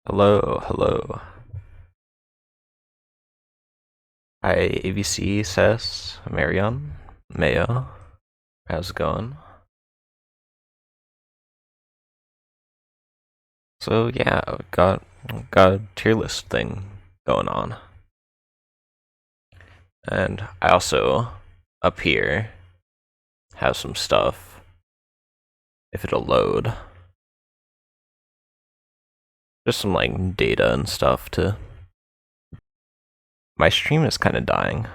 Hello, hello. Hi, ABC, Sess, Marion, Mayo. How's it going? So yeah, got a tier list thing going on, and I also up here have some stuff. If it'll load, just some like data and stuff to. My stream is kind of dying.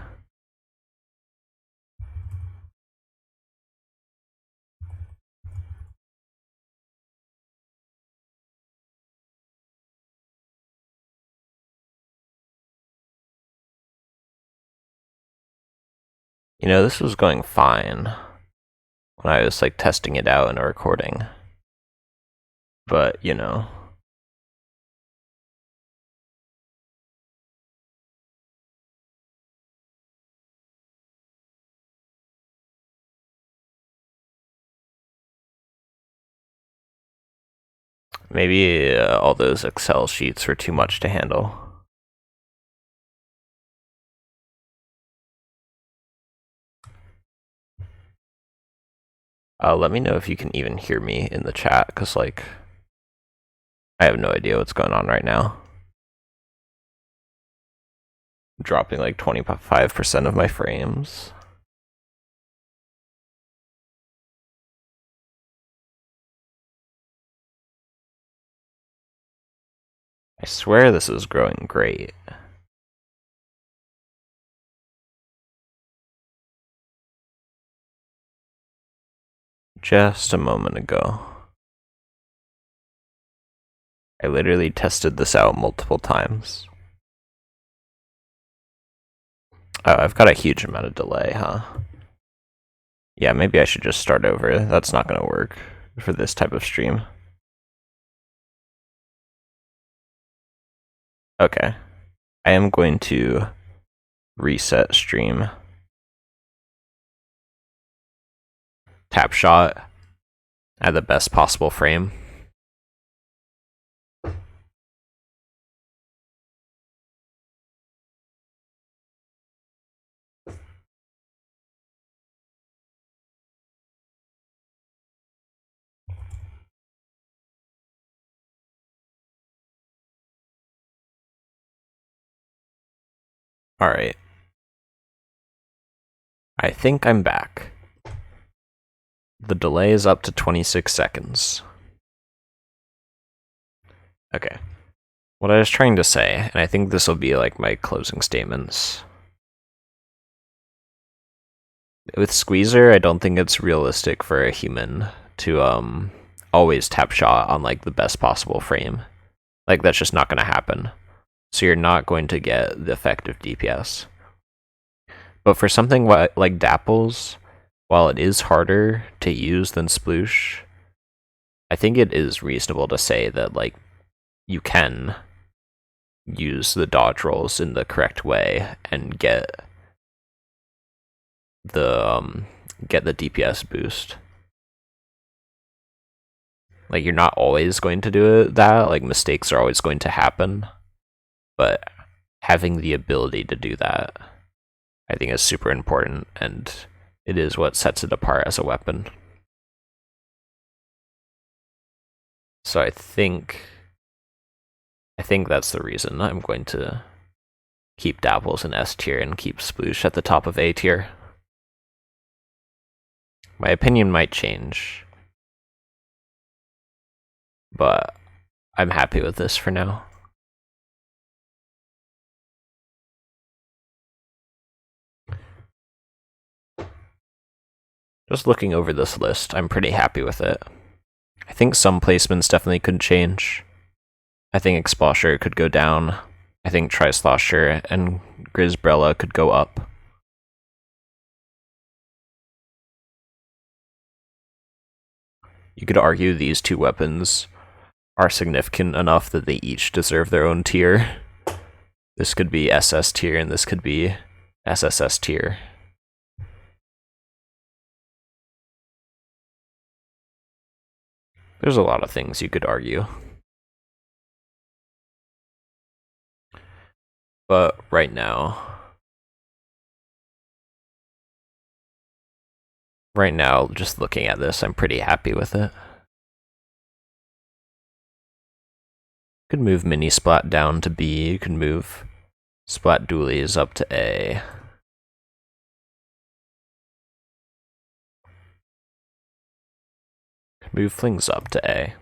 You know, this was going fine when I was like testing it out in a recording, but you know. Maybe all those Excel sheets were too much to handle. Let me know if you can even hear me in the chat, because, like, I have no idea what's going on right now. I'm dropping, like, 25% of my frames. I swear this is growing great. Just a moment ago. I literally tested this out multiple times. Oh, I've got a huge amount of delay, huh? Yeah, maybe I should just start over. That's not gonna work for this type of stream. Okay. I am going to reset stream. Tap shot at the best possible frame. Alright. I think I'm back. The delay is up to 26 seconds. Okay. What I was trying to say, and I think this will be like my closing statements. With Squeezer, I don't think it's realistic for a human to always tap shot on like the best possible frame. Like that's just not going to happen. So you're not going to get the effective DPS. But for something like Dapples, while it is harder to use than Sploosh, I think it is reasonable to say that like you can use the dodge rolls in the correct way and get the DPS boost. Like you're not always going to do that, like mistakes are always going to happen, but having the ability to do that I think is super important, and it is what sets it apart as a weapon. So I think that's the reason I'm going to keep Dapples in S tier and keep Sploosh at the top of A tier. My opinion might change, but I'm happy with this for now. Just looking over this list, I'm pretty happy with it. I think some placements definitely could change. I think Exposure could go down. I think Trislosher and Grizbrella could go up. You could argue these two weapons are significant enough that they each deserve their own tier. This could be SS tier and this could be SSS tier. There's a lot of things you could argue. But right now, just looking at this, I'm pretty happy with it. Could move mini splat down to B. You could move splat dualies up to A. Could move flings up to A.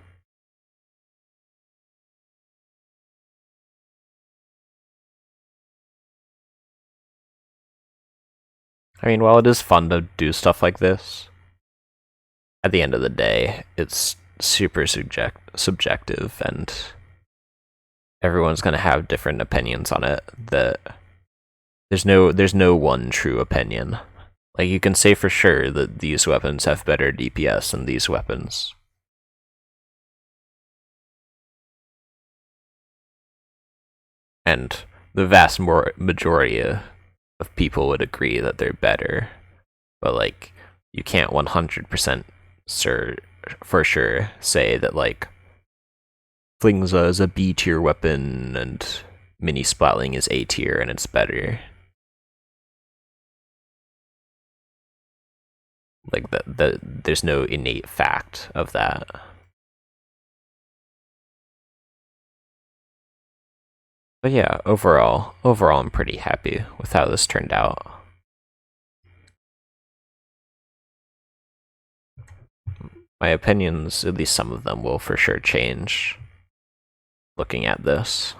I mean, while it is fun to do stuff like this, at the end of the day, it's super subjective, and everyone's gonna have different opinions on it. That there's no one true opinion. Like, you can say for sure that these weapons have better DPS than these weapons. And the vast majority of people would agree that they're better. But, like, you can't 100% for sure say that, like, Flingza is a B tier weapon and Mini Splatling is A tier and it's better. Like, there's no innate fact of that. But yeah, overall, I'm pretty happy with how this turned out. My opinions, at least some of them, will for sure change looking at this.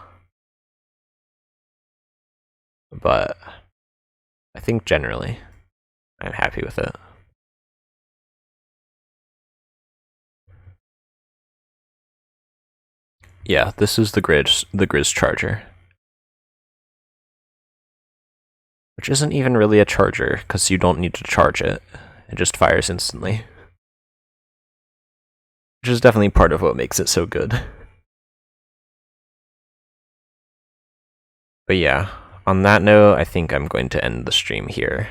But I think generally, I'm happy with it. Yeah, this is the Grizz Charger. Which isn't even really a charger, because you don't need to charge it. It just fires instantly. Which is definitely part of what makes it so good. But yeah, on that note, I think I'm going to end the stream here.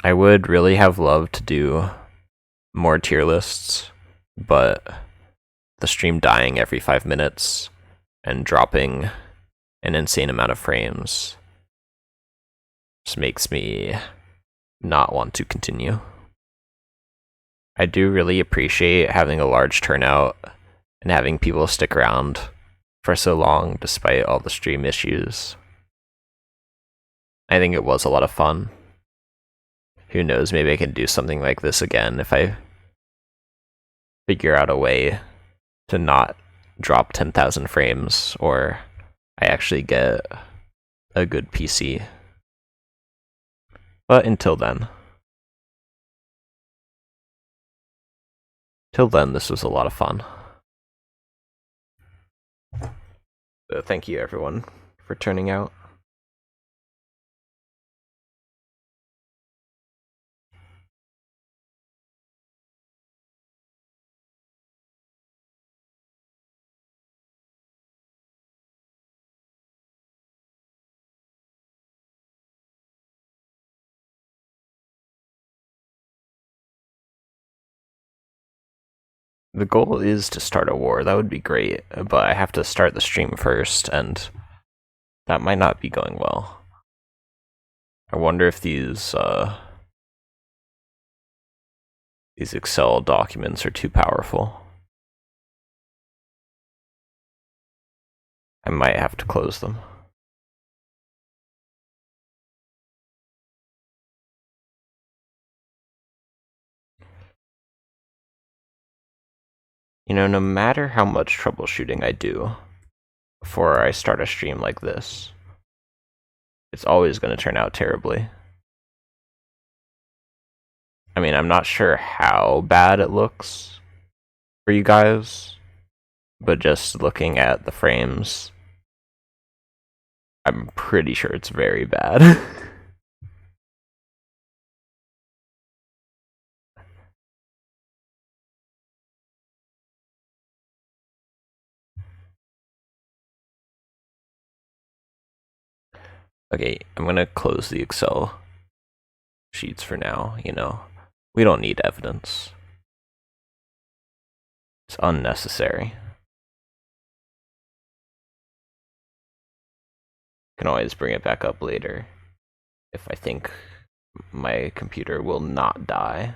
I would really have loved to do more tier lists, but the stream dying every 5 minutes and dropping an insane amount of frames just makes me not want to continue. I do really appreciate having a large turnout and having people stick around for so long despite all the stream issues. I think it was a lot of fun. Who knows, maybe I can do something like this again if I figure out a way to not drop 10,000 frames, or I actually get a good PC. But until then, this was a lot of fun. So thank you everyone for turning out. The goal is to start a war. That would be great, but I have to start the stream first, and that might not be going well. I wonder if these Excel documents are too powerful. I might have to close them. You know, no matter how much troubleshooting I do before I start a stream like this, it's always going to turn out terribly. I mean, I'm not sure how bad it looks for you guys, but just looking at the frames, I'm pretty sure it's very bad. Okay, I'm gonna close the Excel sheets for now, you know. We don't need evidence. It's unnecessary. Can always bring it back up later if I think my computer will not die.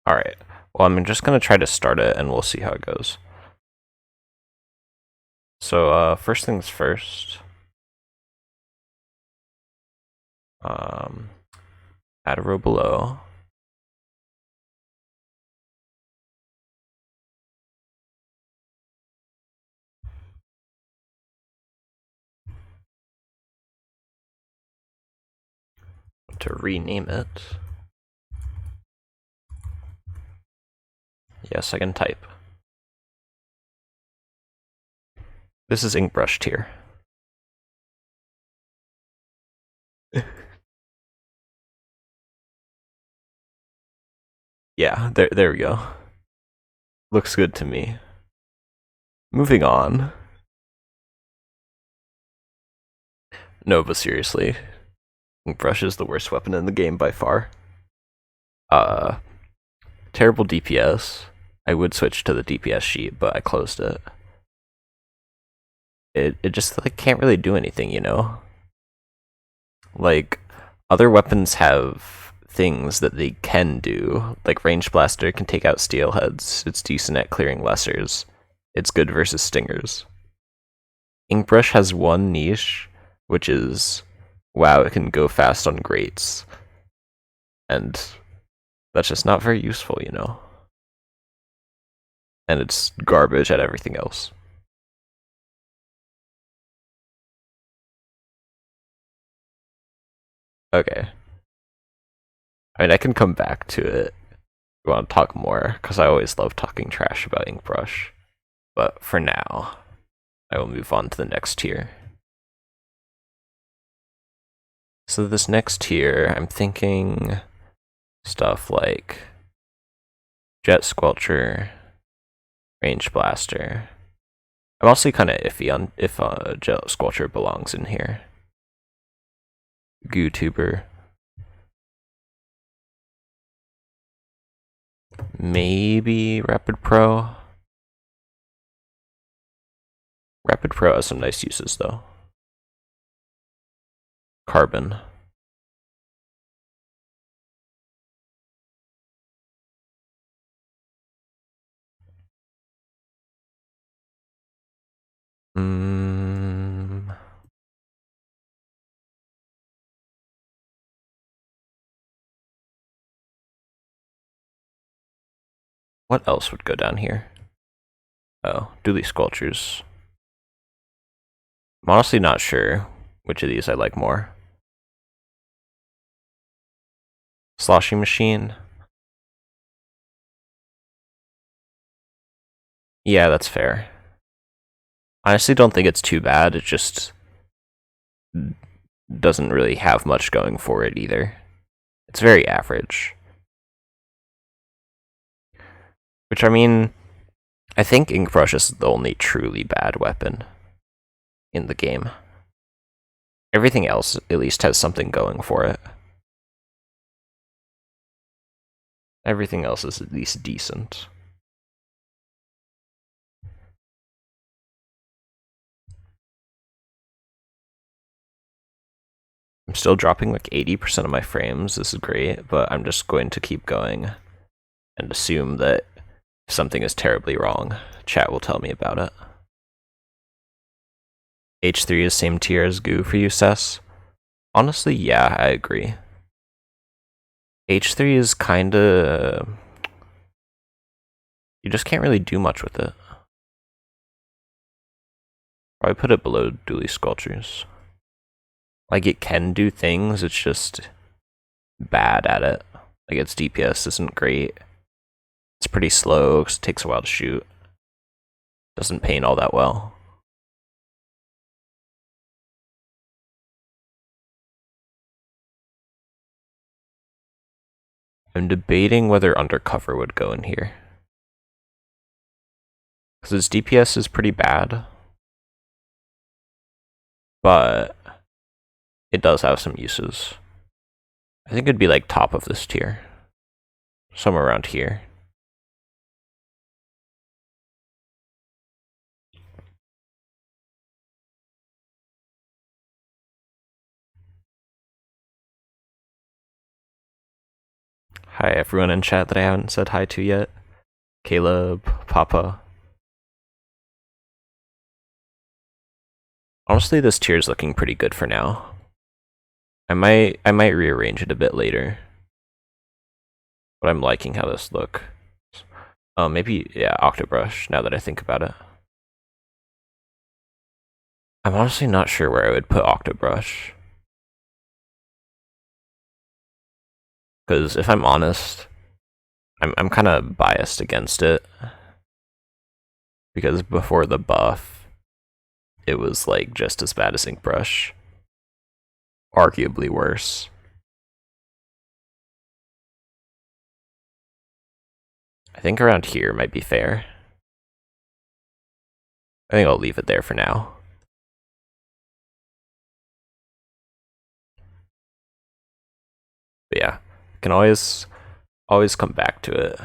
Alright, well, I'm just gonna try to start it and we'll see how it goes. So, first things first. Add a row below. To rename it. Yes, I can type. This is ink brush tier. Yeah, there we go. Looks good to me. Moving on. No, but seriously, ink brush is the worst weapon in the game by far. Terrible DPS. I would switch to the DPS sheet, but I closed it. It just like can't really do anything, you know? Like, other weapons have things that they can do. Like, Range Blaster can take out steelheads. It's decent at clearing lessers. It's good versus stingers. Inkbrush has one niche, which is, wow, it can go fast on grates. And that's just not very useful, you know? And it's garbage at everything else. Okay. I mean, I can come back to it if you want to talk more, because I always love talking trash about Inkbrush. But for now, I will move on to the next tier. So this next tier, I'm thinking stuff like Jet Squelcher, Range Blaster. I'm also kind of iffy on if Jet Squelcher belongs in here. GooTuber. Maybe Rapid Pro. Rapid Pro has some nice uses though. Carbon. What else would go down here? Oh, Dually Squelchers. I'm honestly not sure which of these I like more. Sloshing Machine. Yeah, that's fair. I honestly don't think it's too bad. It just doesn't really have much going for it either. It's very average. Which, I mean, I think Inkbrush is the only truly bad weapon in the game. Everything else at least has something going for it. Everything else is at least decent. I'm still dropping like 80% of my frames. This is great, but I'm just going to keep going and assume that if something is terribly wrong, chat will tell me about it. H3 is same tier as Goo for you, Sess? Honestly, yeah, I agree. H3 is kinda... you just can't really do much with it. Probably put it below Dually Sculptures. Like, it can do things, it's just bad at it. Like, its DPS isn't great. It's pretty slow, cause it takes a while to shoot. Doesn't paint all that well. I'm debating whether Undercover would go in here. Because its DPS is pretty bad, but it does have some uses. I think it'd be like top of this tier. Somewhere around here. Hi everyone in chat that I haven't said hi to yet. Caleb, Papa. Honestly, this tier is looking pretty good for now. I might rearrange it a bit later. But I'm liking how this looks. Maybe, yeah, Octobrush, now that I think about it. I'm honestly not sure where I would put Octobrush. Because if I'm honest, I'm kind of biased against it. Because before the buff, it was like just as bad as Inkbrush. Arguably worse. I think around here might be fair. I think I'll leave it there for now. But yeah, can always come back to it.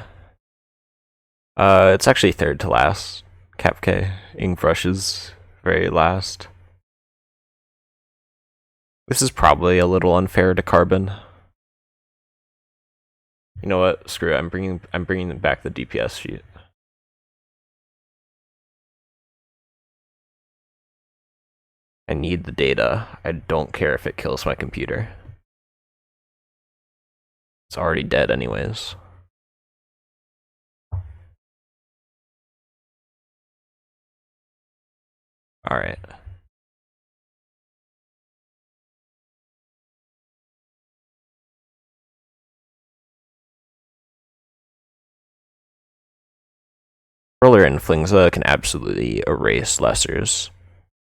It's actually third to last. Kapke, Inkbrush is very last. This is probably a little unfair to Carbon. You know what? Screw it. I'm bringing back the DPS sheet. I need the data. I don't care if it kills my computer. It's already dead anyways. Alright. Roller and Flingza can absolutely erase lessers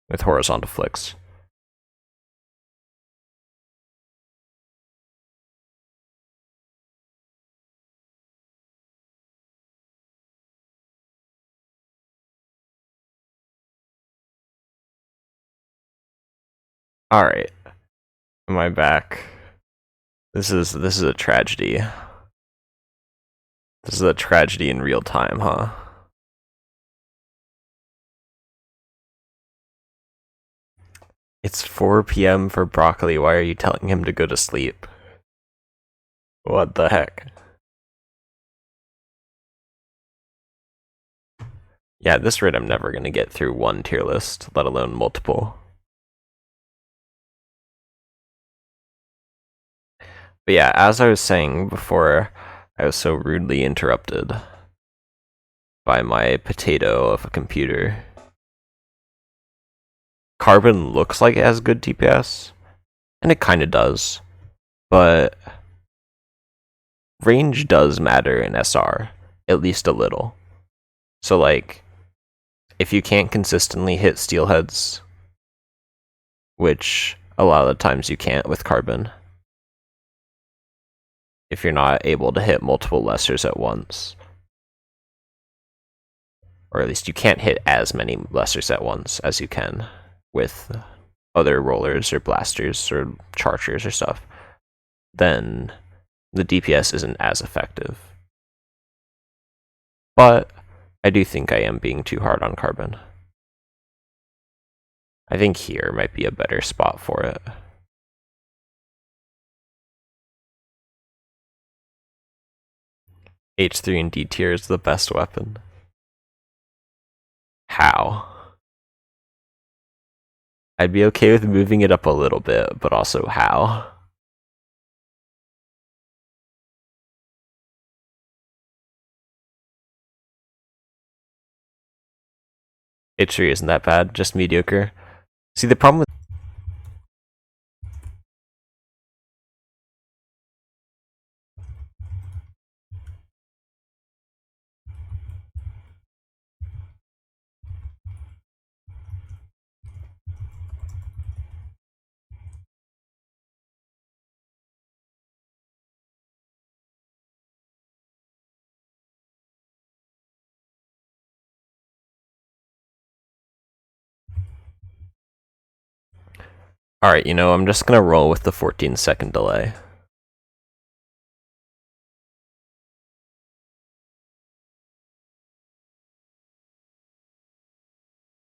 with horizontal flicks. Alright. Am I back? This is a tragedy. This is a tragedy in real time, huh? It's 4 p.m. for Broccoli. Why are you telling him to go to sleep? What the heck? Yeah, this rate I'm never gonna get through one tier list, let alone multiple. But yeah, as I was saying before, I was so rudely interrupted by my potato of a computer. Carbon looks like it has good DPS, and it kinda does, but range does matter in SR, at least a little. So like, if you can't consistently hit steelheads, which a lot of the times you can't with Carbon, if you're not able to hit multiple lessers at once, or at least you can't hit as many lessers at once as you can with other rollers or blasters or chargers or stuff, then the DPS isn't as effective. But I do think I am being too hard on Carbon. I think here might be a better spot for it. H3 and D tier is the best weapon. How? I'd be okay with moving it up a little bit, but also how? H3 isn't that bad, just mediocre. See, the problem with Alright, I'm just gonna roll with the 14-second delay.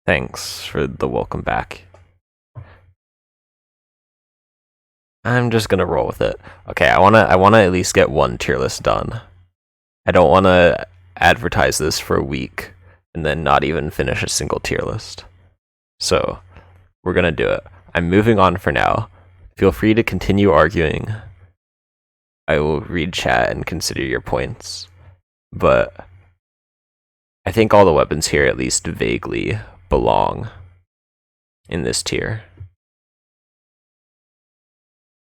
Thanks for the welcome back. I'm just gonna roll with it. Okay, I wanna at least get one tier list done. I don't wanna advertise this for a week and then not even finish a single tier list. So, we're gonna do it. I'm moving on for now. Feel free to continue arguing. I will read chat and consider your points. But I think all the weapons here at least vaguely belong in this tier.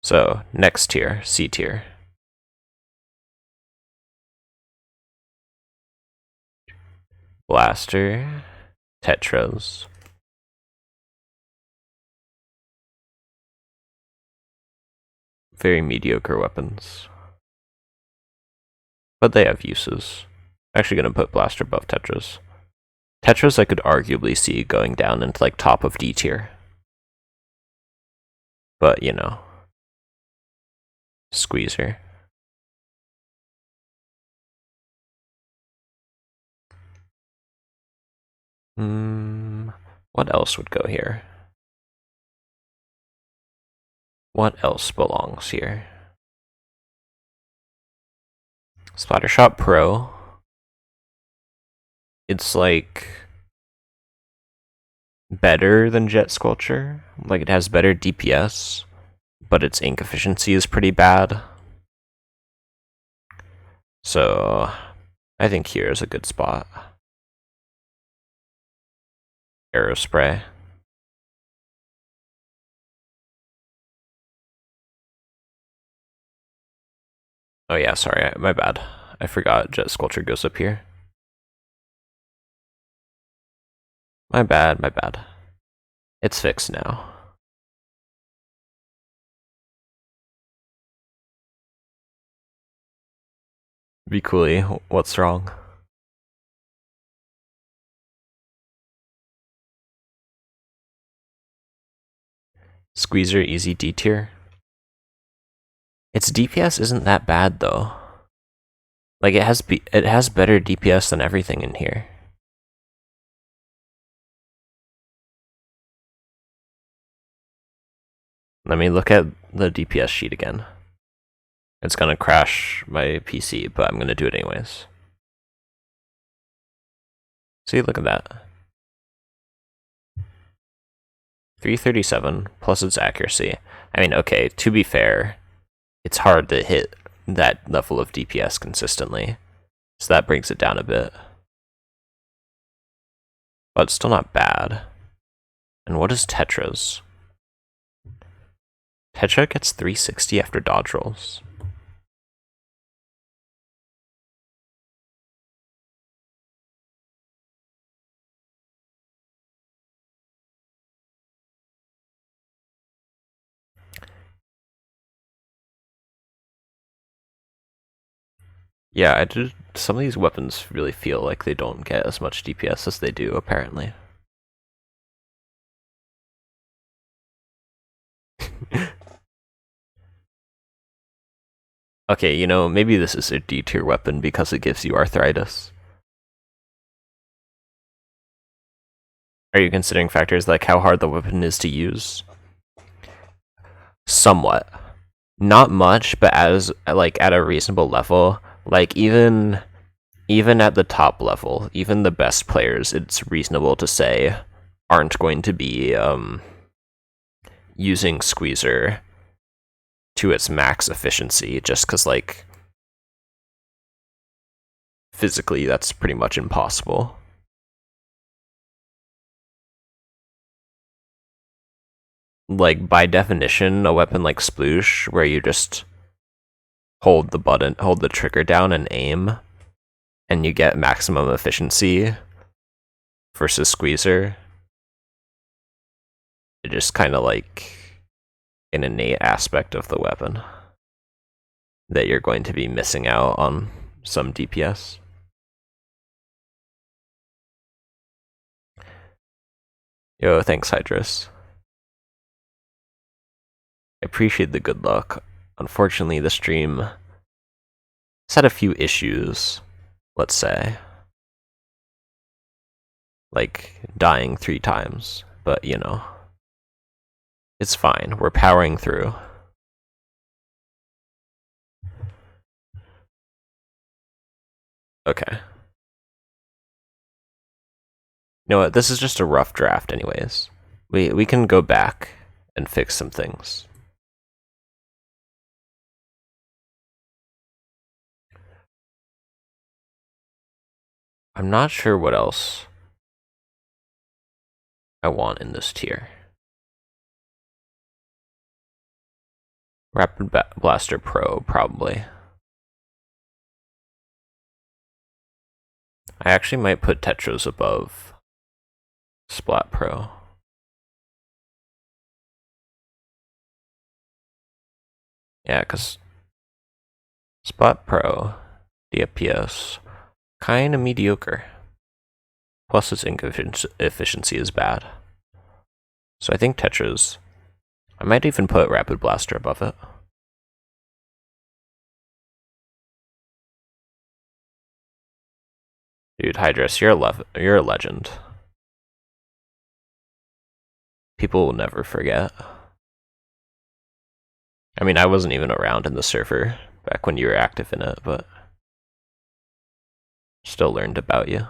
So, next tier, C tier. Blaster, Tetras. Very mediocre weapons. But they have uses. I'm actually gonna put Blaster above Tetras. Tetras I could arguably see going down into like top of D tier. But, Squeezer. What else would go here? What else belongs here? Splattershot Pro. It's like better than Jet Sculpture. Like it has better DPS, but its ink efficiency is pretty bad. So I think here is a good spot. Aerospray. Oh yeah, sorry, my bad. I forgot Jet Sculpture goes up here. My bad, my bad. It's fixed now. Be coolly, what's wrong? Squeezer easy D tier. Its DPS isn't that bad though. Like it has better DPS than everything in here. Let me look at the DPS sheet again. It's gonna crash my PC, but I'm gonna do it anyways. See, look at that. 337 plus its accuracy. I mean, okay, to be fair, it's hard to hit that level of DPS consistently. So that brings it down a bit. But it's still not bad. And what is Tetra's? Tetra gets 360 after dodge rolls. Yeah, some of these weapons really feel like they don't get as much DPS as they do, apparently. Okay, maybe this is a D tier weapon because it gives you arthritis. Are you considering factors like how hard the weapon is to use? Somewhat. Not much, but at a reasonable level. Like even at the top level, even the best players, it's reasonable to say aren't going to be using Squeezer to its max efficiency, just because like physically that's pretty much impossible. Like by definition, a weapon like Sploosh, where you just hold the trigger down and aim, and you get maximum efficiency versus Squeezer, it just kind of like an innate aspect of the weapon that you're going to be missing out on some DPS. Yo, thanks, Hydrus. I appreciate the good luck. Unfortunately, the stream has had a few issues, let's say. Like, dying 3 times. But, you know, it's fine. We're powering through. Okay. You know what? This is just a rough draft anyways. We can go back and fix some things. I'm not sure what else I want in this tier. Rapid Blaster Pro, probably. I actually might put Tetros above Splat Pro. Yeah, because Splat Pro, DPS, kinda mediocre. Plus its ink efficiency is bad. So I think Tetros, I might even put Rapid Blaster above it. Dude, Hydrus, you're a legend. People will never forget. I mean, I wasn't even around in the server back when you were active in it, but still learned about you.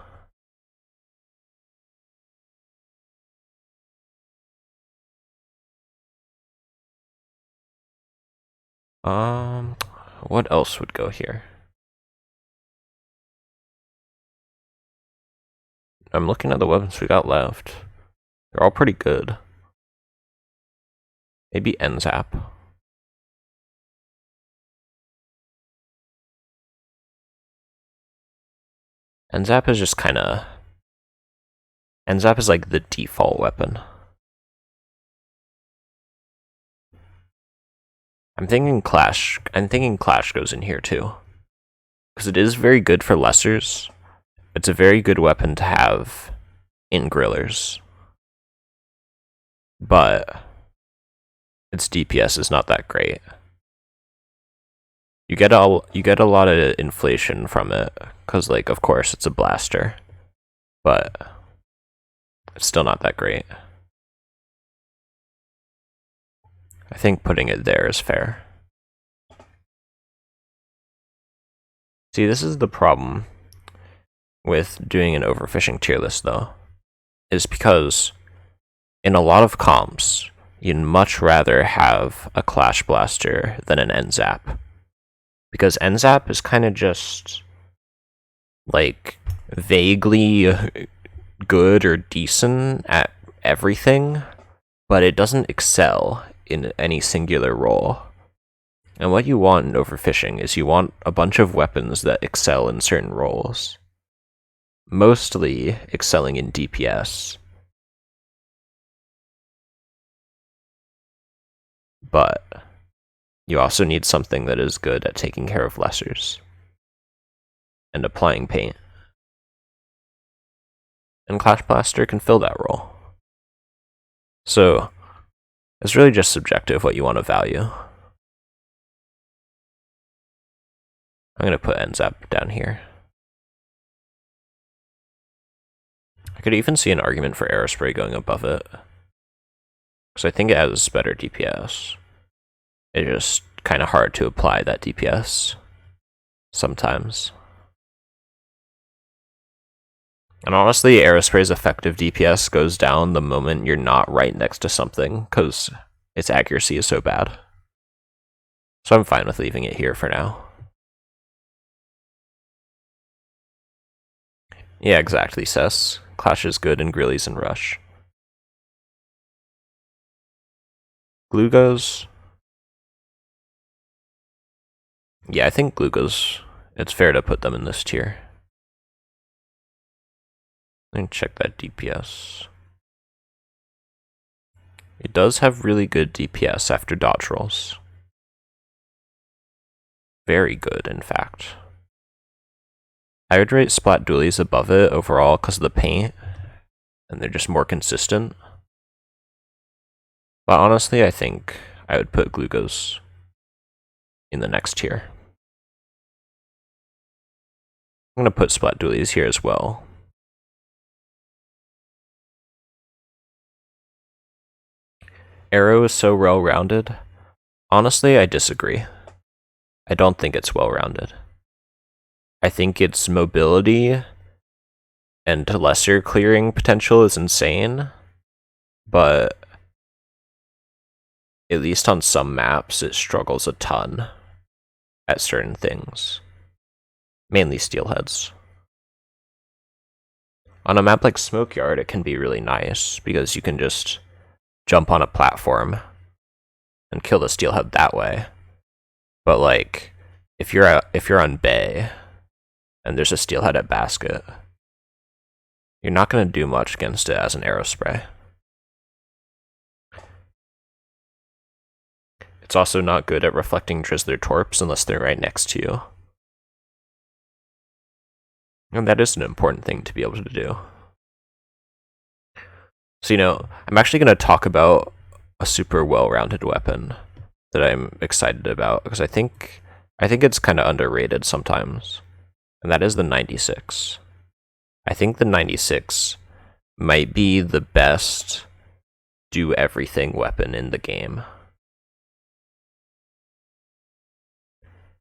What else would go here? I'm looking at the weapons we got left. They're all pretty good. Maybe NZAP. NZAP is just kinda... NZAP is like the default weapon. I'm thinking Clash goes in here too. Because it is very good for lessers. It's a very good weapon to have in grillers. But its DPS is not that great. You get a lot of inflation from it, because like of course it's a blaster. But it's still not that great. I think putting it there is fair. See, this is the problem with doing an overfishing tier list, though, is because in a lot of comps, you'd much rather have a Clash Blaster than an NZAP. Because NZAP is kind of just, like, vaguely good or decent at everything, but it doesn't excel in any singular role. And what you want in overfishing is you want a bunch of weapons that excel in certain roles. Mostly excelling in DPS. But you also need something that is good at taking care of lessers. And applying paint. And Clash Blaster can fill that role. So, it's really just subjective what you want to value. I'm going to put NZAP down here. I could even see an argument for Aerospray going above it. Because I think it has better DPS. It's just kind of hard to apply that DPS. Sometimes. And honestly, Aerospray's effective DPS goes down the moment you're not right next to something, because its accuracy is so bad. So I'm fine with leaving it here for now. Yeah, exactly, Cess. Clash is good in Grillies and Rush. Glugos. Yeah, I think Glugos, it's fair to put them in this tier. Let me check that DPS. It does have really good DPS after dodge rolls. Very good, in fact. I would rate Splat Dualies above it overall because of the paint, and they're just more consistent. But honestly, I think I would put glucose in the next tier. I'm gonna put splat dualies here as well. Arrow is so well-rounded. Honestly, I disagree. I don't think it's well-rounded. I think its mobility and lesser clearing potential is insane, but at least on some maps, it struggles a ton at certain things. Mainly steelheads. On a map like Smokeyard, it can be really nice, because you can just jump on a platform and kill the steelhead that way. But like, if you're on Bay and there's a steelhead at basket, you're not going to do much against it as an arrow spray. It's also not good at reflecting Drizzler torps unless they're right next to you. And that is an important thing to be able to do. So, I'm actually going to talk about a super well-rounded weapon that I'm excited about, because I think it's kind of underrated sometimes, and that is the 96. I think the 96 might be the best do-everything weapon in the game.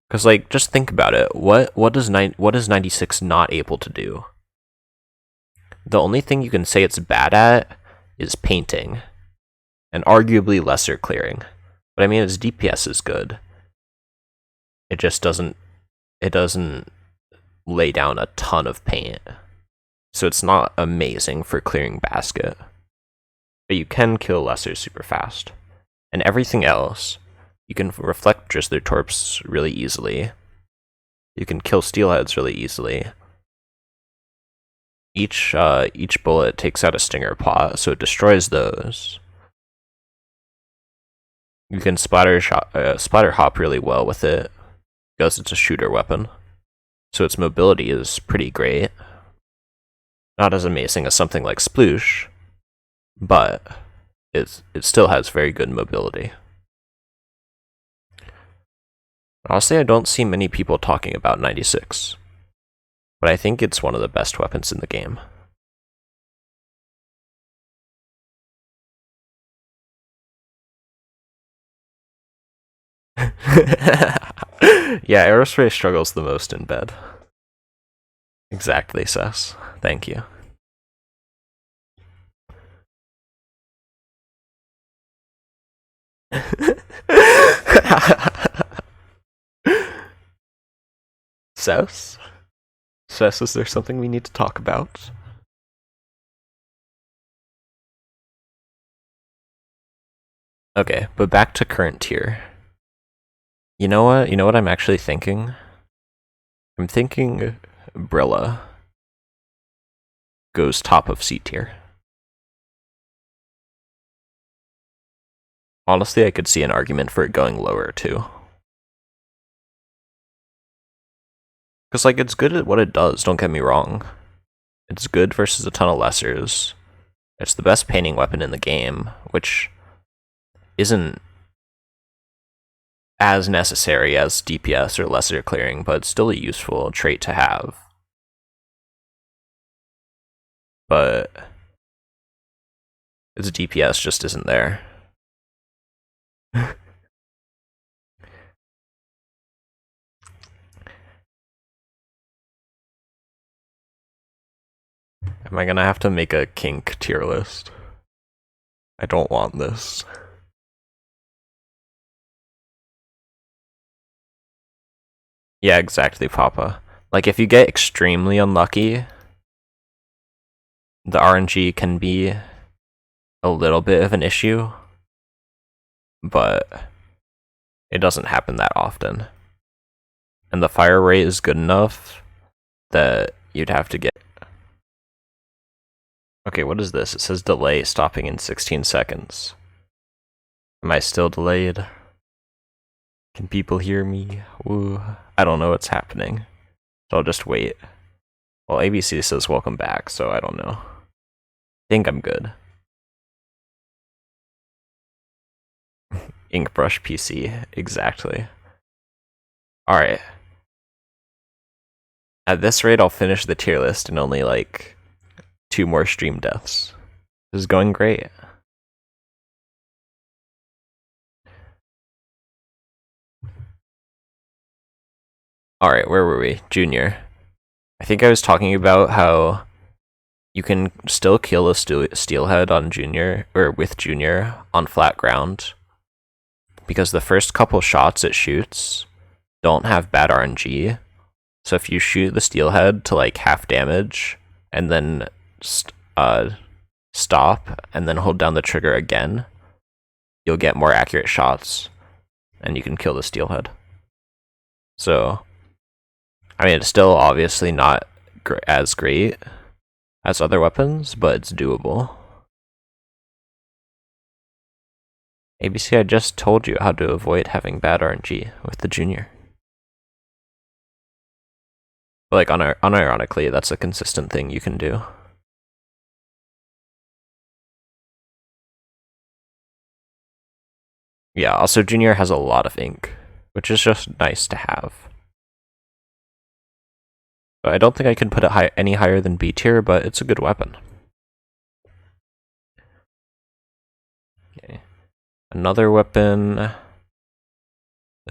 Because, just think about it. What is 96 not able to do? The only thing you can say it's bad at is painting, and arguably lesser clearing. But I mean, its DPS is good. It just doesn't lay down a ton of paint. So it's not amazing for clearing basket. But you can kill lesser super fast. And everything else, you can reflect Drizzler torps really easily. You can kill steelheads really easily. Each bullet takes out a stinger plot, so it destroys those. You can splatter hop really well with it, because it's a shooter weapon. So its mobility is pretty great. Not as amazing as something like Sploosh, but it still has very good mobility. Honestly, I don't see many people talking about 96, but I think it's one of the best weapons in the game. Yeah, Aerospray struggles the most in bed. Exactly, Sess. Thank you. Sess? Sess, is there something we need to talk about? Okay, but back to current tier. You know what? You know what I'm actually thinking? I'm thinking Brilla goes top of C tier. Honestly, I could see an argument for it going lower, too. Because, it's good at what it does, don't get me wrong. It's good versus a ton of lessers. It's the best painting weapon in the game, which isn't as necessary as DPS or lesser clearing, but it's still a useful trait to have. But its DPS just isn't there. Am I gonna have to make a kink tier list? I don't want this. Yeah, exactly, Papa. If you get extremely unlucky, the RNG can be a little bit of an issue, but it doesn't happen that often. And the fire rate is good enough that you'd have to get... Okay, what is this? It says delay stopping in 16 seconds. Am I still delayed? Can people hear me? Woo. I don't know what's happening. So I'll just wait. Well, ABC says welcome back, so I don't know. I think I'm good. Ink brush PC, exactly. Alright. At this rate, I'll finish the tier list in only like 2 more stream deaths. This is going great. Alright, where were we? Junior. I think I was talking about how you can still kill a steelhead on Junior, or with Junior, on flat ground. Because the first couple shots it shoots don't have bad RNG. So if you shoot the steelhead to like half damage, and then stop, and then hold down the trigger again, you'll get more accurate shots, and you can kill the steelhead. So, I mean, it's still obviously not as great as other weapons, but it's doable. ABC, I just told you how to avoid having bad RNG with the Junior. But like, unironically, that's a consistent thing you can do. Yeah, also Junior has a lot of ink, which is just nice to have. But I don't think I can put it any higher than B tier, but it's a good weapon. Okay. Another weapon that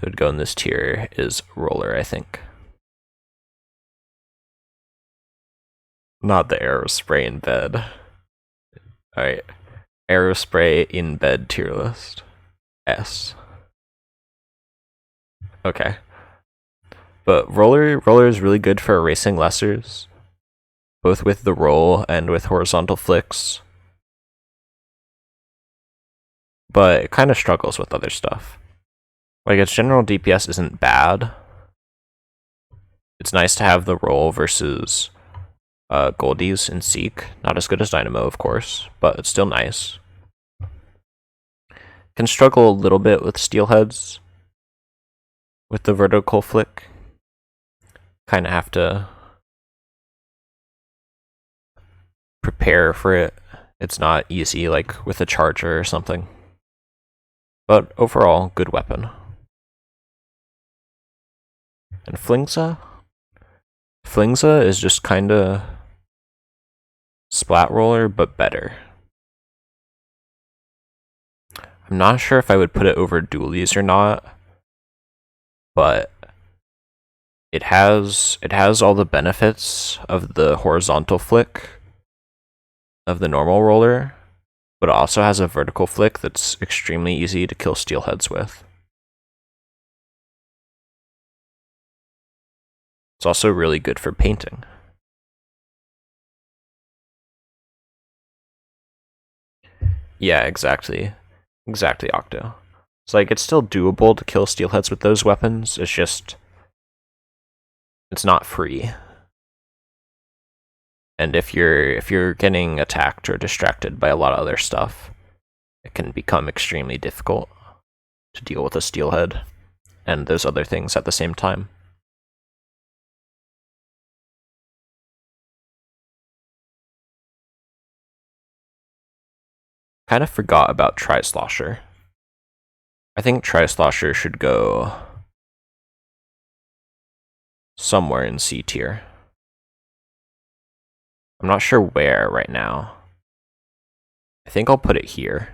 would go in this tier is Roller, I think. Not the arrow spray in bed. Alright. Arrow spray in bed tier list. S. Okay. But roller is really good for erasing lessers, both with the roll and with horizontal flicks. But it kind of struggles with other stuff. Like, its general DPS isn't bad. It's nice to have the roll versus Goldies and Seek. Not as good as Dynamo, of course, but it's still nice. Can struggle a little bit with steelheads with the vertical flick. Kind of have to prepare for it. It's not easy like with a charger or something. But overall, good weapon. And Flingza? Flingza is just kinda Splat Roller, but better. I'm not sure if I would put it over Dualies or not, but it has all the benefits of the horizontal flick of the normal roller, but it also has a vertical flick that's extremely easy to kill steelheads with. It's also really good for painting. Yeah, exactly. Exactly, Octo. It's like, it's still doable to kill steelheads with those weapons, it's just, it's not free. And if you're getting attacked or distracted by a lot of other stuff, it can become extremely difficult to deal with a steelhead and those other things at the same time. Kind of forgot about Tri-Slosher. I think Tri-Slosher should go somewhere in C tier. I'm not sure where right now. I think I'll put it here.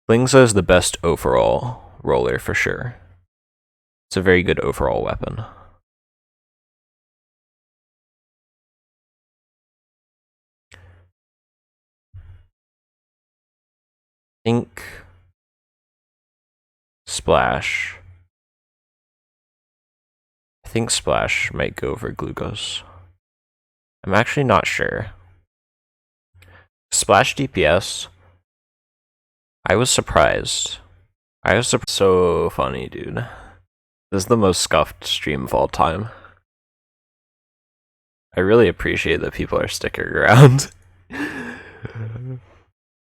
Flingza is the best overall roller for sure. It's a very good overall weapon. Ink, Splash. I think Splash might go over Glucose. I'm actually not sure. Splash DPS, I was surprised. So funny, dude. This is the most scuffed stream of all time. I really appreciate that people are sticking around.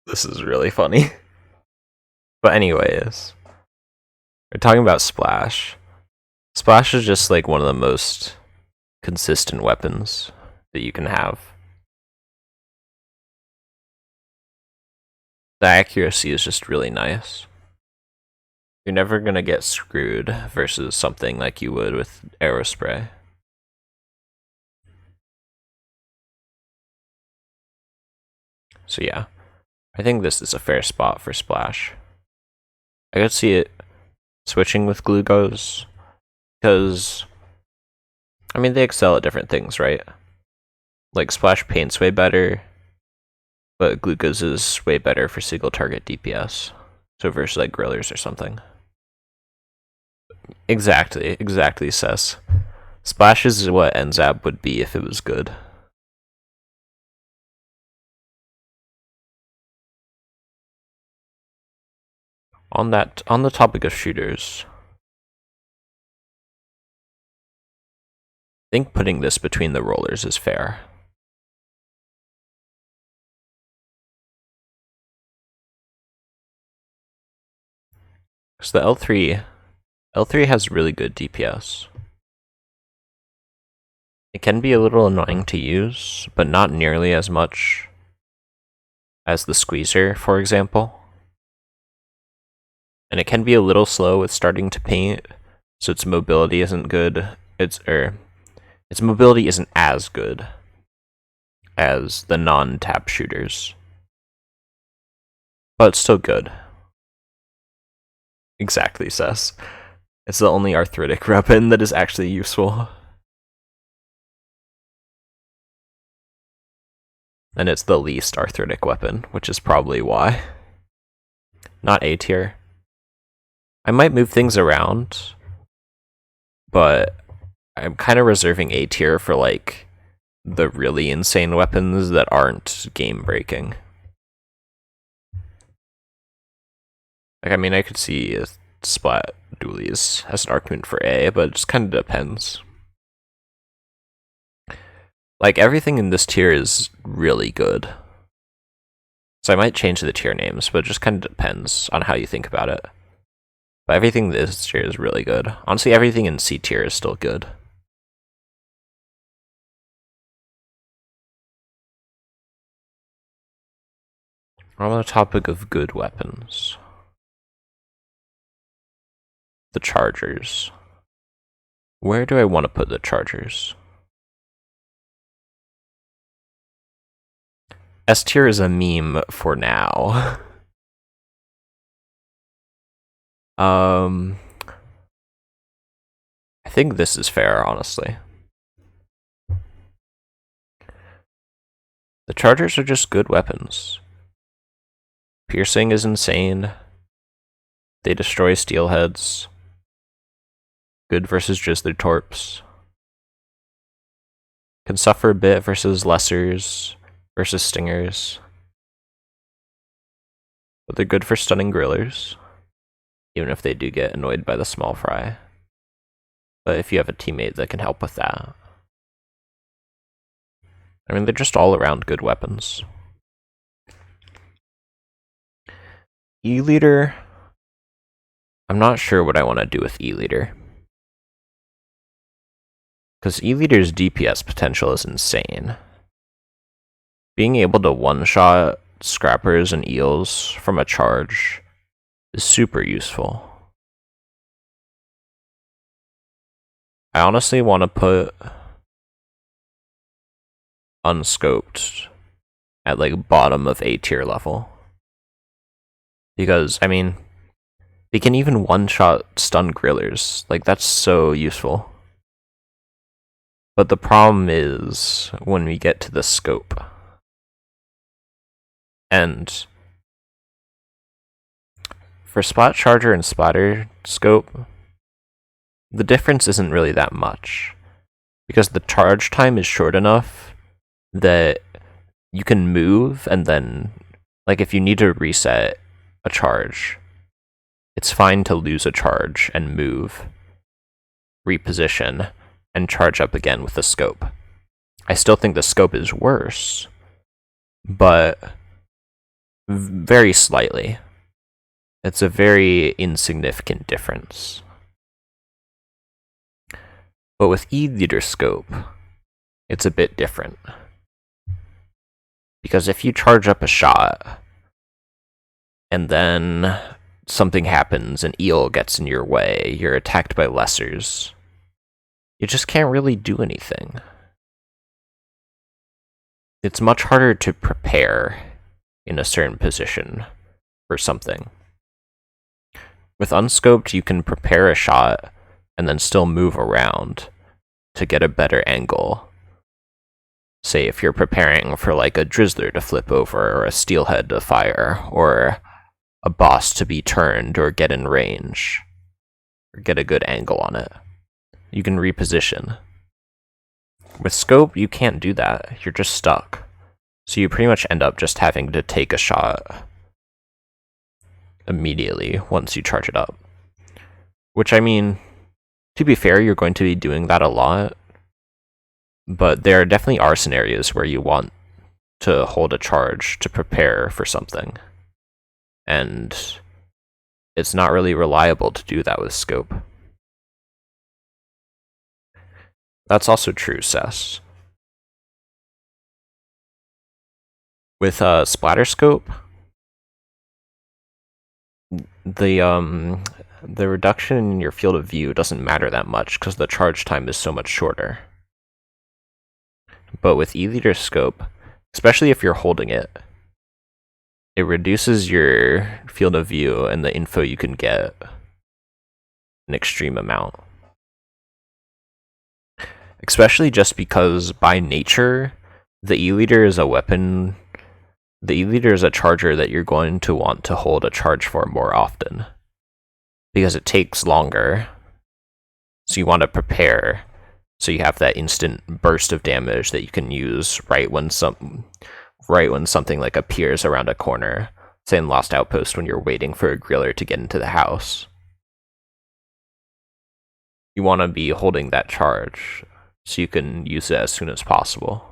This is really funny. But anyways, we're talking about Splash. Splash is just like one of the most consistent weapons that you can have. The accuracy is just really nice. You're never gonna get screwed versus something like you would with Aerospray. So yeah, I think this is a fair spot for Splash. I could see it switching with Glugos, because, I mean, they excel at different things, right? Like, Splash paints way better, but Glugos is way better for single target DPS. So versus, like, Grillers or something. Exactly, Cess. Splash is what NZAP would be if it was good. On the topic of shooters, I think putting this between the rollers is fair. Because the L3 has really good DPS. It can be a little annoying to use, but not nearly as much as the Squeezer, for example. And it can be a little slow with starting to paint, so its mobility isn't good. Its mobility isn't as good as the non-tap shooters. But it's still good. Exactly, Cess. It's the only arthritic weapon that is actually useful. And it's the least arthritic weapon, which is probably why. Not A tier. I might move things around, but I'm kind of reserving A tier for, like, the really insane weapons that aren't game-breaking. Like, I mean, I could see a Splat Dualies as an argument for A, but it just kind of depends. Like, everything in this tier is really good. So I might change the tier names, but it just kind of depends on how you think about it. But everything in this tier is really good. Honestly, everything in C tier is still good. On the topic of good weapons, the Chargers. Where do I want to put the Chargers? S tier is a meme for now. I think this is fair, honestly. The Chargers are just good weapons. Piercing is insane. They destroy steelheads. Good versus Drizzler Torps. Can suffer a bit versus Lessers, versus Stingers. But they're good for stunning Grillers, even if they do get annoyed by the small fry. But if you have a teammate that can help with that. I mean, they're just all around good weapons. E-Leader, I'm not sure what I want to do with E-Leader. Because E-Leader's DPS potential is insane. Being able to one-shot scrappers and eels from a charge is super useful. I honestly want to put unscoped at, like, bottom of A tier level. Because, I mean, they can even one-shot stun grillers. Like, that's so useful. But the problem is when we get to the scope. And for Splat Charger and Splatter scope, the difference isn't really that much. Because the charge time is short enough that you can move and then, like, if you need to reset a charge, it's fine to lose a charge and move, reposition, and charge up again with the scope. I still think the scope is worse, but very slightly. It's a very insignificant difference. But with E-Leader scope, it's a bit different. Because if you charge up a shot, and then something happens, an eel gets in your way, you're attacked by lessers. You just can't really do anything. It's much harder to prepare in a certain position for something. With unscoped, you can prepare a shot and then still move around to get a better angle. Say if you're preparing for like a drizzler to flip over, or a steelhead to fire, or a boss to be turned or get in range, or get a good angle on it, you can reposition. With scope, you can't do that. You're just stuck. So you pretty much end up just having to take a shot immediately once you charge it up. Which, I mean, to be fair, you're going to be doing that a lot, but there definitely are scenarios where you want to hold a charge to prepare for something. And it's not really reliable to do that with scope. That's also true, Cess. With splatter scope, the reduction in your field of view doesn't matter that much because the charge time is so much shorter. But with E-liter scope, especially if you're holding it, it reduces your field of view and the info you can get an extreme amount. Especially just because by nature, the E-liter is a weapon. The E-liter is a charger that you're going to want to hold a charge for more often, because it takes longer. So you want to prepare, so you have that instant burst of damage that you can use right when something like appears around a corner, say in Lost Outpost when you're waiting for a griller to get into the house. You want to be holding that charge so you can use it as soon as possible.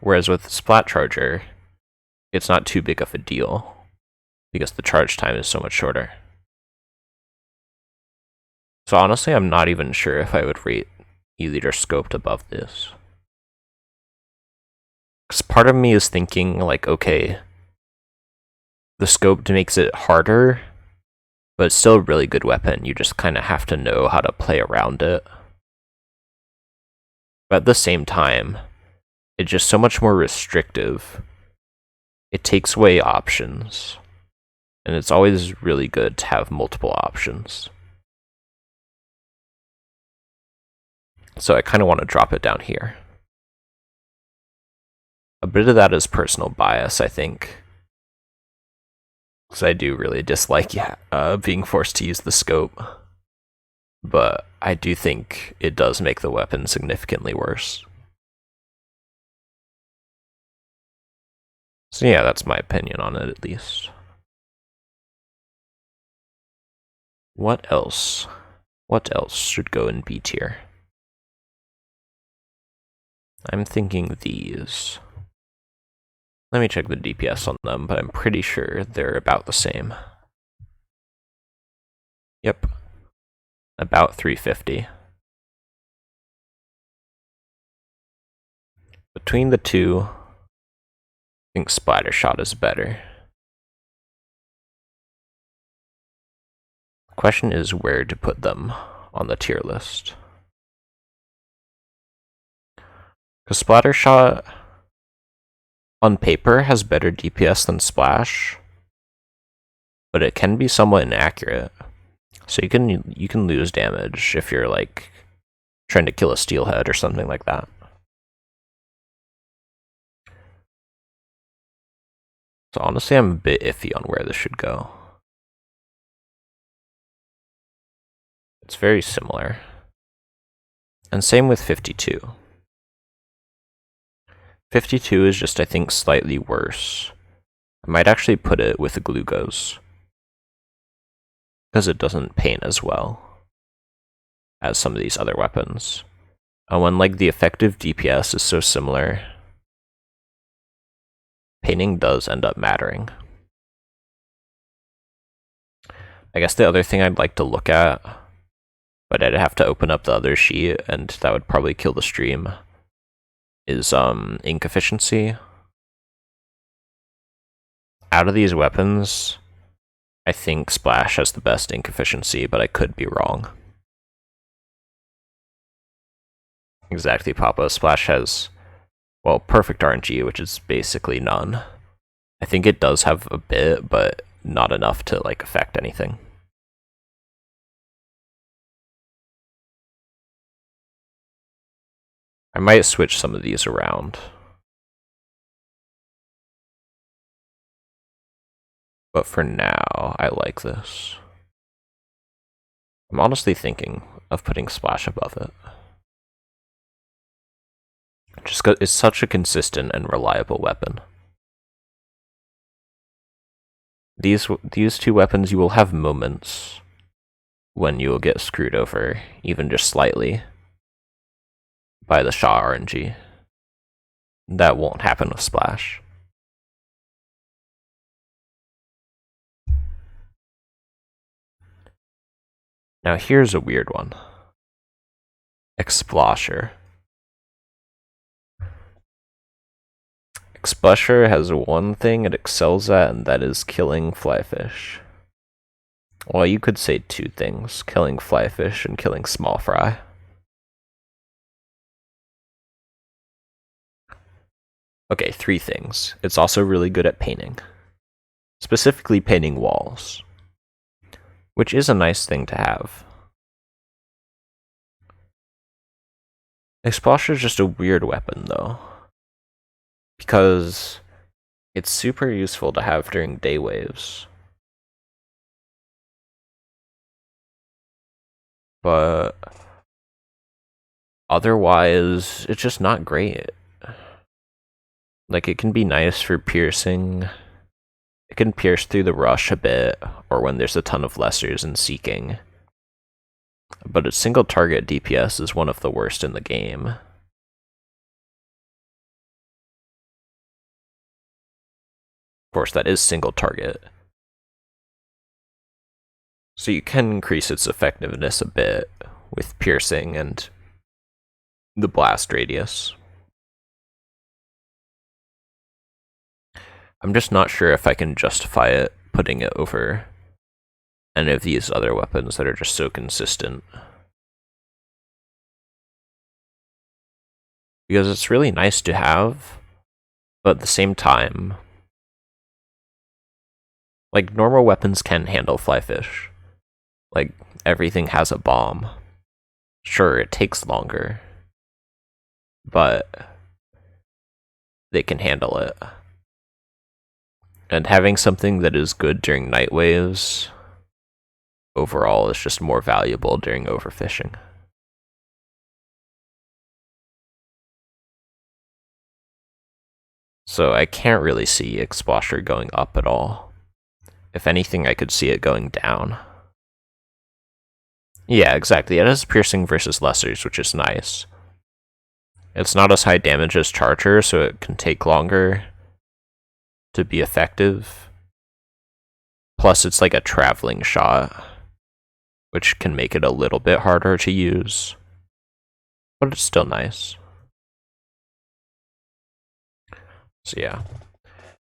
Whereas with Splat Charger, it's not too big of a deal, because the charge time is so much shorter. So honestly, I'm not even sure if I would rate E-liter scoped above this. Because part of me is thinking, like, okay, the scoped makes it harder, but it's still a really good weapon. You just kind of have to know how to play around it. But at the same time, it's just so much more restrictive. It takes away options. And it's always really good to have multiple options. So I kind of want to drop it down here. A bit of that is personal bias, I think. Because I do really dislike being forced to use the scope. But I do think it does make the weapon significantly worse. So yeah, that's my opinion on it, at least. What else? What else should go in B tier? I'm thinking these. Let me check the DPS on them, but I'm pretty sure they're about the same. Yep. About 350. Between the two, I think Splatter Shot is better. The question is where to put them on the tier list. Because Splatter Shot, on paper, has better DPS than Splash, but it can be somewhat inaccurate. So you can lose damage if you're like trying to kill a steelhead or something like that. So honestly, I'm a bit iffy on where this should go. It's very similar. And same with 52. 52 is just, I think, slightly worse. I might actually put it with the Glugos, because it doesn't paint as well as some of these other weapons. When like the effective DPS is so similar, painting does end up mattering. I guess the other thing I'd like to look at, but I'd have to open up the other sheet, and that would probably kill the stream, is ink efficiency. Out of these weapons, I think Splash has the best ink efficiency, but I could be wrong. Exactly, Papa. Splash has, well, perfect RNG, which is basically none. I think it does have a bit, but not enough to, like, affect anything. I might switch some of these around. But for now, I like this. I'm honestly thinking of putting Splash above it. Just because it's such a consistent and reliable weapon. These two weapons, you will have moments when you will get screwed over, even just slightly, by the Shaw RNG. That won't happen with Splash. Now here's a weird one. Explasher. Explasher has one thing it excels at, and that is killing flyfish. Well, you could say two things, killing flyfish and killing small fry. Okay, three things. It's also really good at painting. Specifically painting walls. Which is a nice thing to have. Explasher is just a weird weapon, though. Because it's super useful to have during day waves. But otherwise, it's just not great. Like, it can be nice for piercing. It can pierce through the rush a bit, or when there's a ton of lessers and seeking. But its single target DPS is one of the worst in the game. Of course, that is single target. So you can increase its effectiveness a bit with piercing and the blast radius. I'm just not sure if I can justify it putting it over any of these other weapons that are just so consistent. Because it's really nice to have, but at the same time, like, normal weapons can handle flyfish. Like, everything has a bomb. Sure, it takes longer, but they can handle it. And having something that is good during night waves overall is just more valuable during overfishing. So I can't really see Explasher going up at all. If anything, I could see it going down. Yeah, exactly. It has piercing versus lessers, which is nice. It's not as high damage as Charger, so it can take longer to be effective. Plus, it's like a traveling shot, which can make it a little bit harder to use. But it's still nice. So yeah,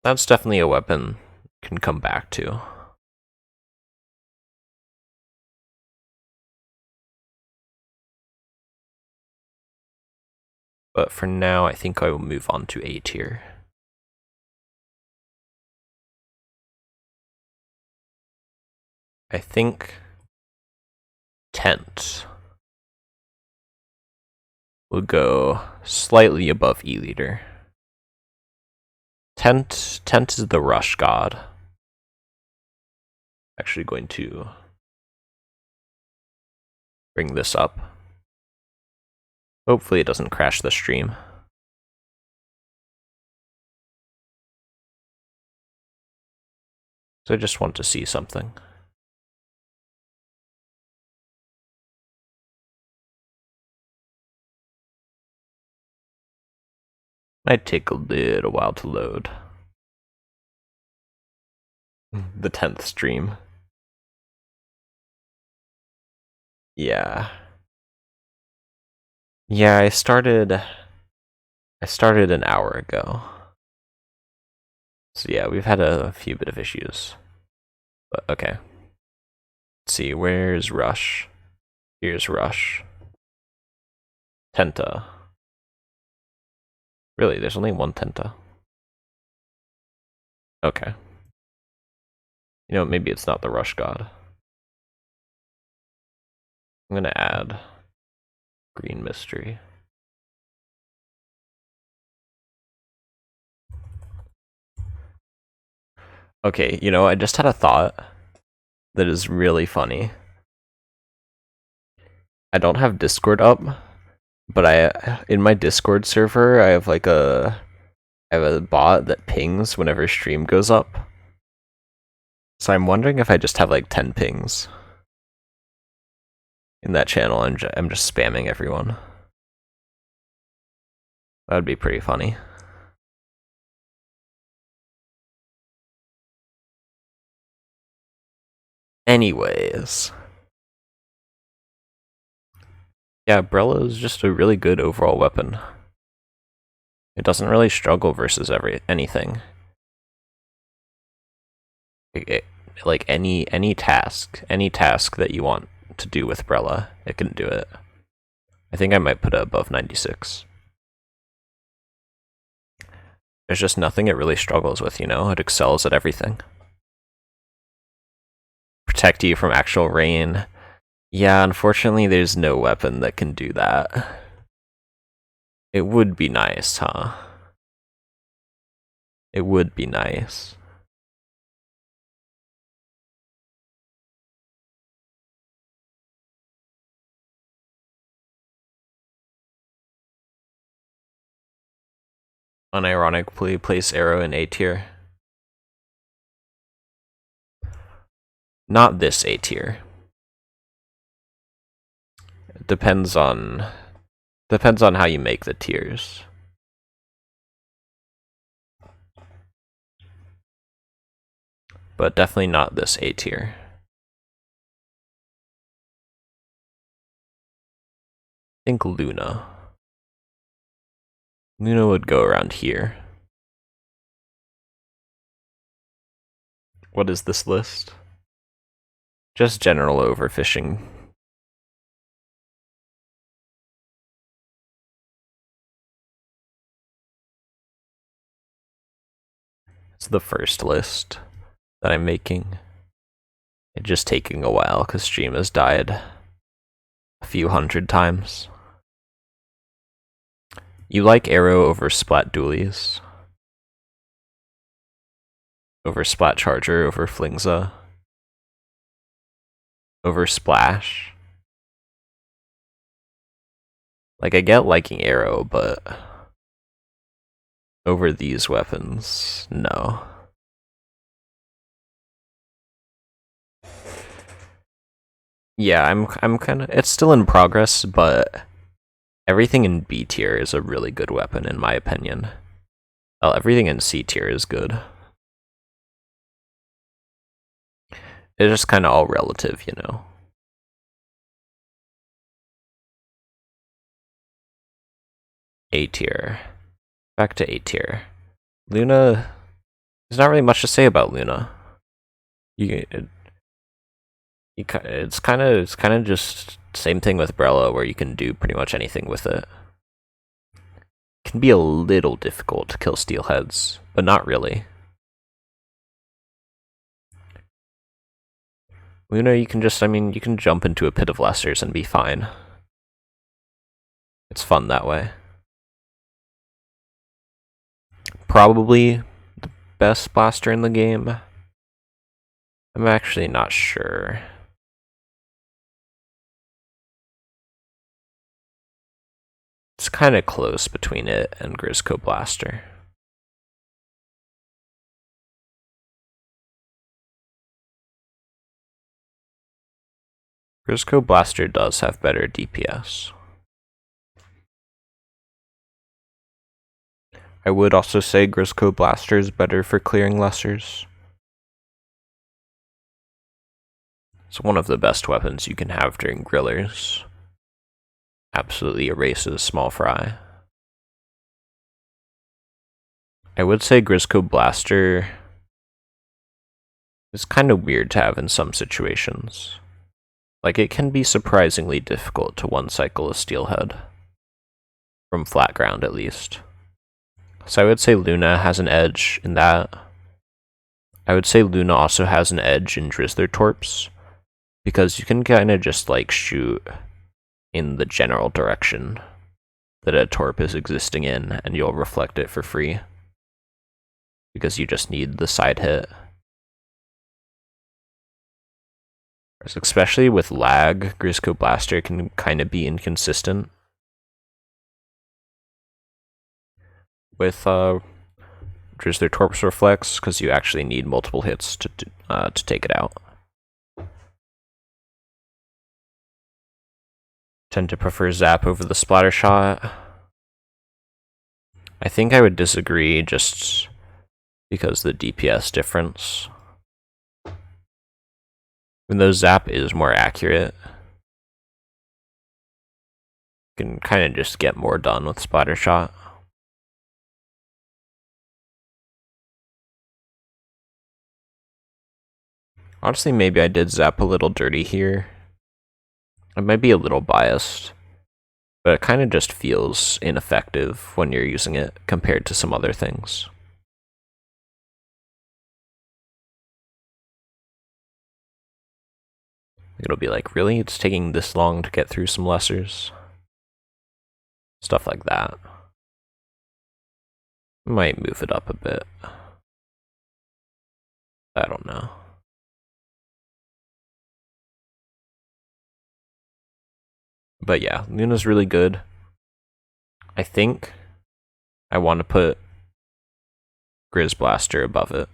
that's definitely a weapon you can come back to. But for now, I think I will move on to A tier. I think Tent will go slightly above E-Leader. Tent is the rush god. Actually going to bring this up. Hopefully it doesn't crash the stream. So I just want to see something. Might take a little while to load. The 10th stream. Yeah. Yeah, I started an hour ago. So yeah, we've had a few bit of issues. But okay. Let's see, where's Rush? Here's Rush. Tenta. Really, there's only one Tenta. Okay. You know, maybe it's not the Rush God. I'm gonna add Green Mystery. Okay, you know, I just had a thought that is really funny. I don't have Discord up, but in my Discord server I have like I have a bot that pings whenever stream goes up. So I'm wondering if I just have like 10 pings in that channel and I'm just spamming everyone. That would be pretty funny. Anyways. Yeah, Brella is just a really good overall weapon. It doesn't really struggle versus anything. Like any task that you want to do with Brella, it can do it. I think I might put it above 96. There's just nothing it really struggles with, you know? It excels at everything. Protect you from actual rain. Yeah, unfortunately there's no weapon that can do that. It would be nice, huh? It would be nice. Unironically, place arrow in A tier. Not this A tier. It depends on how you make the tiers. But definitely not this A tier. I think Luna. Luna would go around here. What is this list? Just general overfishing. It's the first list that I'm making. It's just taking a while because stream has died a few hundred times. You like arrow over splat dualies? Over splat charger, over flingza? Over splash? Like, I get liking arrow, but over these weapons, no. Yeah, I'm kind of. It's still in progress, but everything in B tier is a really good weapon, in my opinion. Well, everything in C tier is good. It's just kind of all relative, you know. A tier. Back to A tier. Luna. There's not really much to say about Luna. It's kind of just same thing with Brella, where you can do pretty much anything with it. It can be a little difficult to kill steelheads, but not really. Luna, you can just, you can jump into a pit of lessers and be fine. It's fun that way. Probably the best blaster in the game. I'm actually not sure. It's kind of close between it and Grisco Blaster. Grisco Blaster does have better DPS. I would also say Grisco Blaster is better for clearing lessers. It's one of the best weapons you can have during grillers. Absolutely erases small fry. I would say Grisco Blaster is kind of weird to have in some situations. Like, it can be surprisingly difficult to one-cycle a Steelhead. From flat ground, at least. So I would say Luna has an edge in that. I would say Luna also has an edge in Drizzler Torps, because you can kind of just, like, shoot in the general direction that a Torp is existing in, and you'll reflect it for free. Because you just need the side hit. Especially with lag, Grisco Blaster can kind of be inconsistent. With Drizzler Torps Reflex, because you actually need multiple hits to take it out. Tend to prefer Zap over the Splatter Shot. I think I would disagree just because the DPS difference. Even though Zap is more accurate, you can kind of just get more done with Splatter Shot. Honestly, maybe I did Zap a little dirty here. I might be a little biased, but it kind of just feels ineffective when you're using it compared to some other things. It'll be like, really? It's taking this long to get through some lessers? Stuff like that. Might move it up a bit. I don't know. But yeah, Luna's really good. I think I want to put Grizz Blaster above it.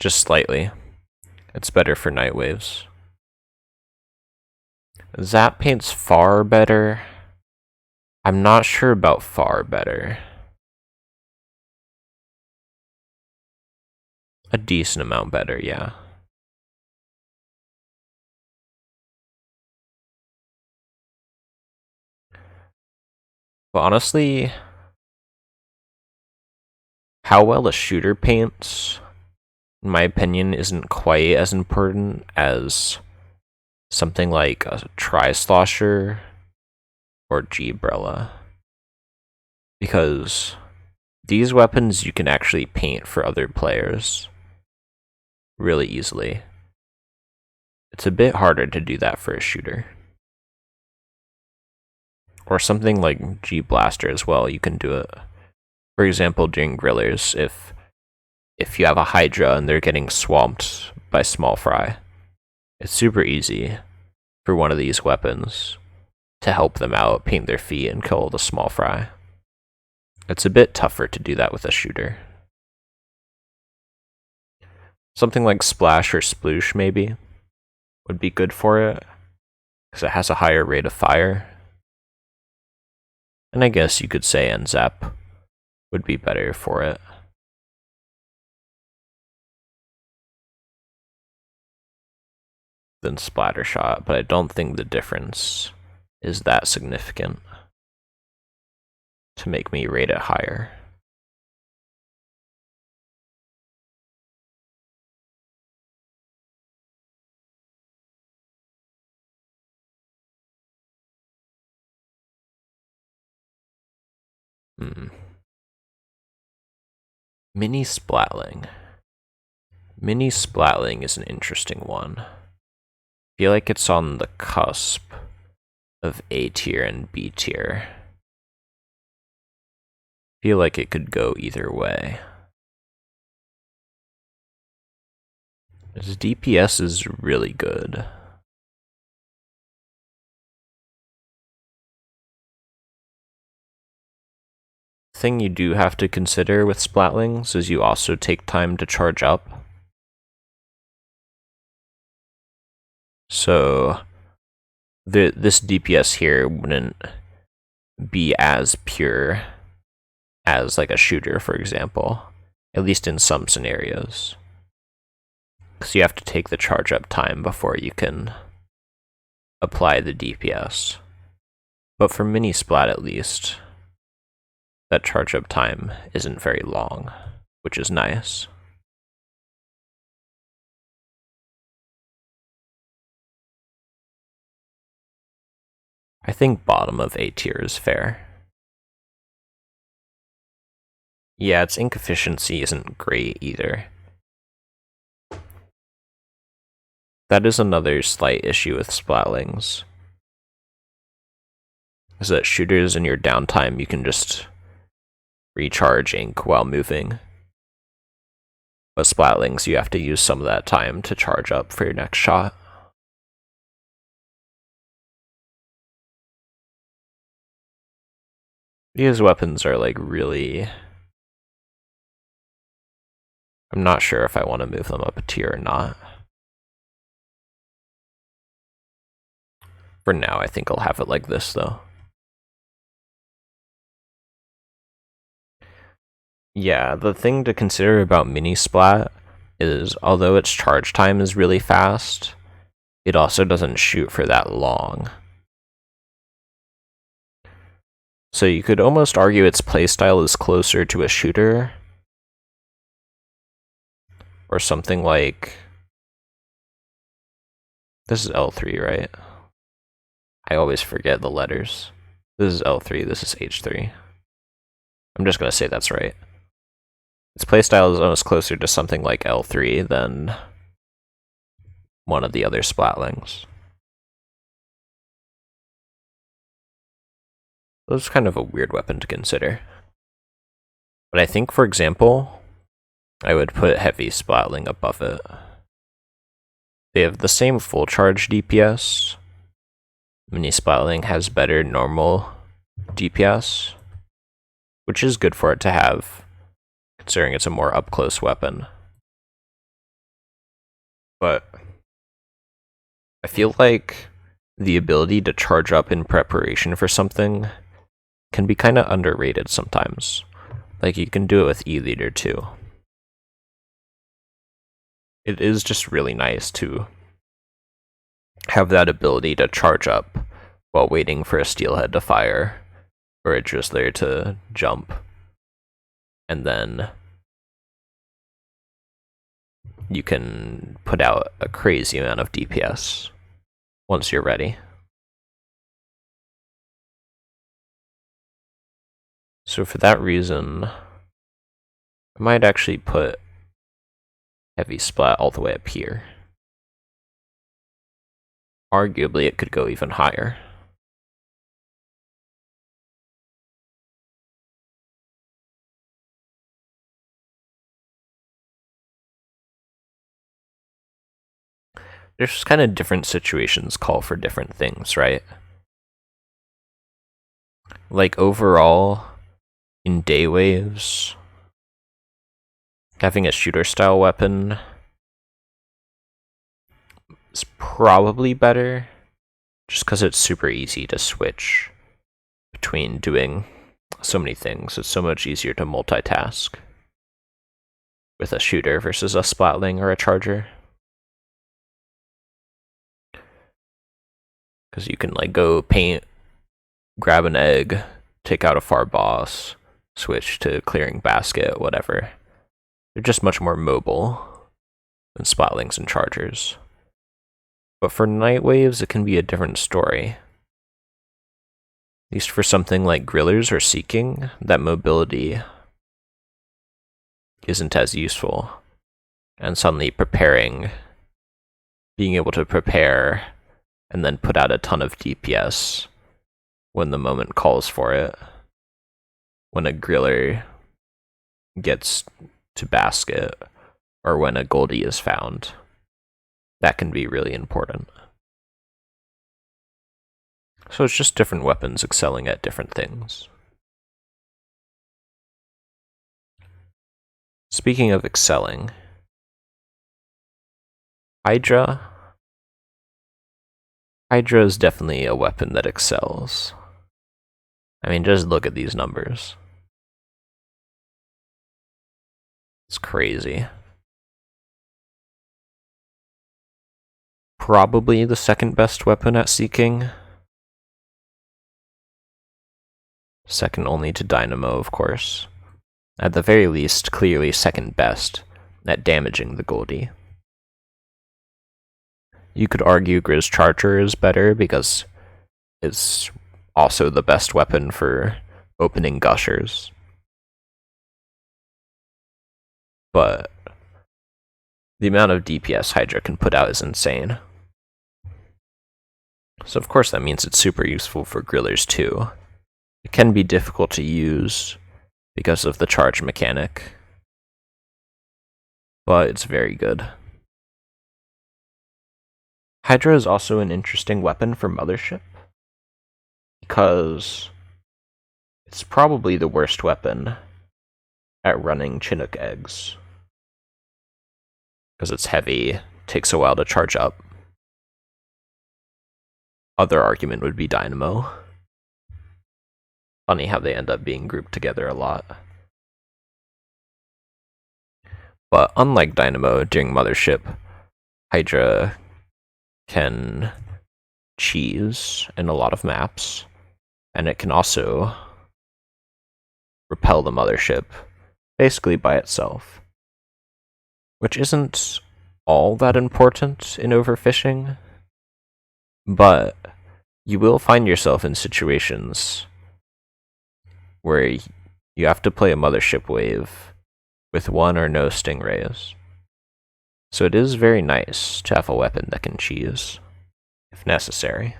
Just slightly. It's better for night waves. Zap Paint's far better. I'm not sure about far better. A decent amount better, yeah. But honestly, how well a shooter paints, in my opinion, isn't quite as important as something like a Tri-Slosher or G-Brella. Because these weapons you can actually paint for other players really easily. It's a bit harder to do that for a shooter. Or something like G-Blaster as well, you can do it. For example, during grillers, if you have a Hydra and they're getting swamped by small fry, it's super easy for one of these weapons to help them out, paint their feet, and kill the small fry. It's a bit tougher to do that with a shooter. Something like Splash or Sploosh, maybe, would be good for it, because it has a higher rate of fire. And I guess you could say N-Zap would be better for it. Than Splatter Shot, but I don't think the difference is that significant to make me rate it higher. Mini Splatling. Mini Splatling is an interesting one. I feel like it's on the cusp of A tier and B tier. I feel like it could go either way. Its DPS is really good. Thing you do have to consider with Splatlings is you also take time to charge up. So this DPS here wouldn't be as pure as like a shooter, for example, at least in some scenarios. Because you have to take the charge up time before you can apply the DPS. But for mini splat at least, that charge up time isn't very long, which is nice. I think bottom of A tier is fair. Yeah, its ink efficiency isn't great either. That is another slight issue with Splatlings. Is that shooters in your downtime, you can just recharge ink while moving. But Splatlings, you have to use some of that time to charge up for your next shot. These weapons are like really... I'm not sure if I want to move them up a tier or not. For now, I think I'll have it like this though. Yeah, the thing to consider about Mini Splat is, although its charge time is really fast, it also doesn't shoot for that long. So you could almost argue its playstyle is closer to a shooter, or something like... This is L3, right? I always forget the letters. This is L3, this is H3. I'm just gonna say that's right. Its playstyle is almost closer to something like L3 than one of the other Splatlings. That's kind of a weird weapon to consider. But I think, for example, I would put Heavy Splatling above it. They have the same full charge DPS. Mini Splatling has better normal DPS, which is good for it to have, considering it's a more up-close weapon. But I feel like the ability to charge up in preparation for something can be kind of underrated sometimes. Like, you can do it with E-Leader too. It is just really nice to have that ability to charge up while waiting for a steelhead to fire, or a drizzler to jump, and then you can put out a crazy amount of DPS once you're ready. So for that reason, I might actually put Heavy Splat all the way up here. Arguably, it could go even higher. There's kind of different situations call for different things, right? Like, overall, in day waves, having a shooter-style weapon is probably better, just because it's super easy to switch between doing so many things. It's so much easier to multitask with a shooter versus a splatling or a charger. Because you can like go paint, grab an egg, take out a far boss, switch to clearing basket, whatever. They're just much more mobile than splatlings and chargers. But for night waves, it can be a different story. At least for something like grillers or seeking, that mobility isn't as useful. And suddenly being able to prepare and then put out a ton of DPS when the moment calls for it. When a griller gets to basket, or when a goldie is found, that can be really important. So it's just different weapons excelling at different things. Speaking of excelling, Hydra is definitely a weapon that excels. I mean, just look at these numbers. It's crazy. Probably the second best weapon at seeking. second only to Dynamo, of course. At the very least, clearly second best at damaging the Goldie. You could argue Grizz Charger is better because it's also the best weapon for opening gushers. But the amount of DPS Hydra can put out is insane. So of course that means it's super useful for grillers too. It can be difficult to use because of the charge mechanic, but it's very good. Hydra is also an interesting weapon for Mothership, because it's probably the worst weapon at running Chinook eggs. Because it's heavy, takes a while to charge up. Other argument would be Dynamo. Funny how they end up being grouped together a lot. But unlike Dynamo during Mothership, Hydra can cheese in a lot of maps, and it can also repel the Mothership basically by itself, which isn't all that important in overfishing, but you will find yourself in situations where you have to play a Mothership wave with one or no stingrays. So it is very nice to have a weapon that can cheese, if necessary.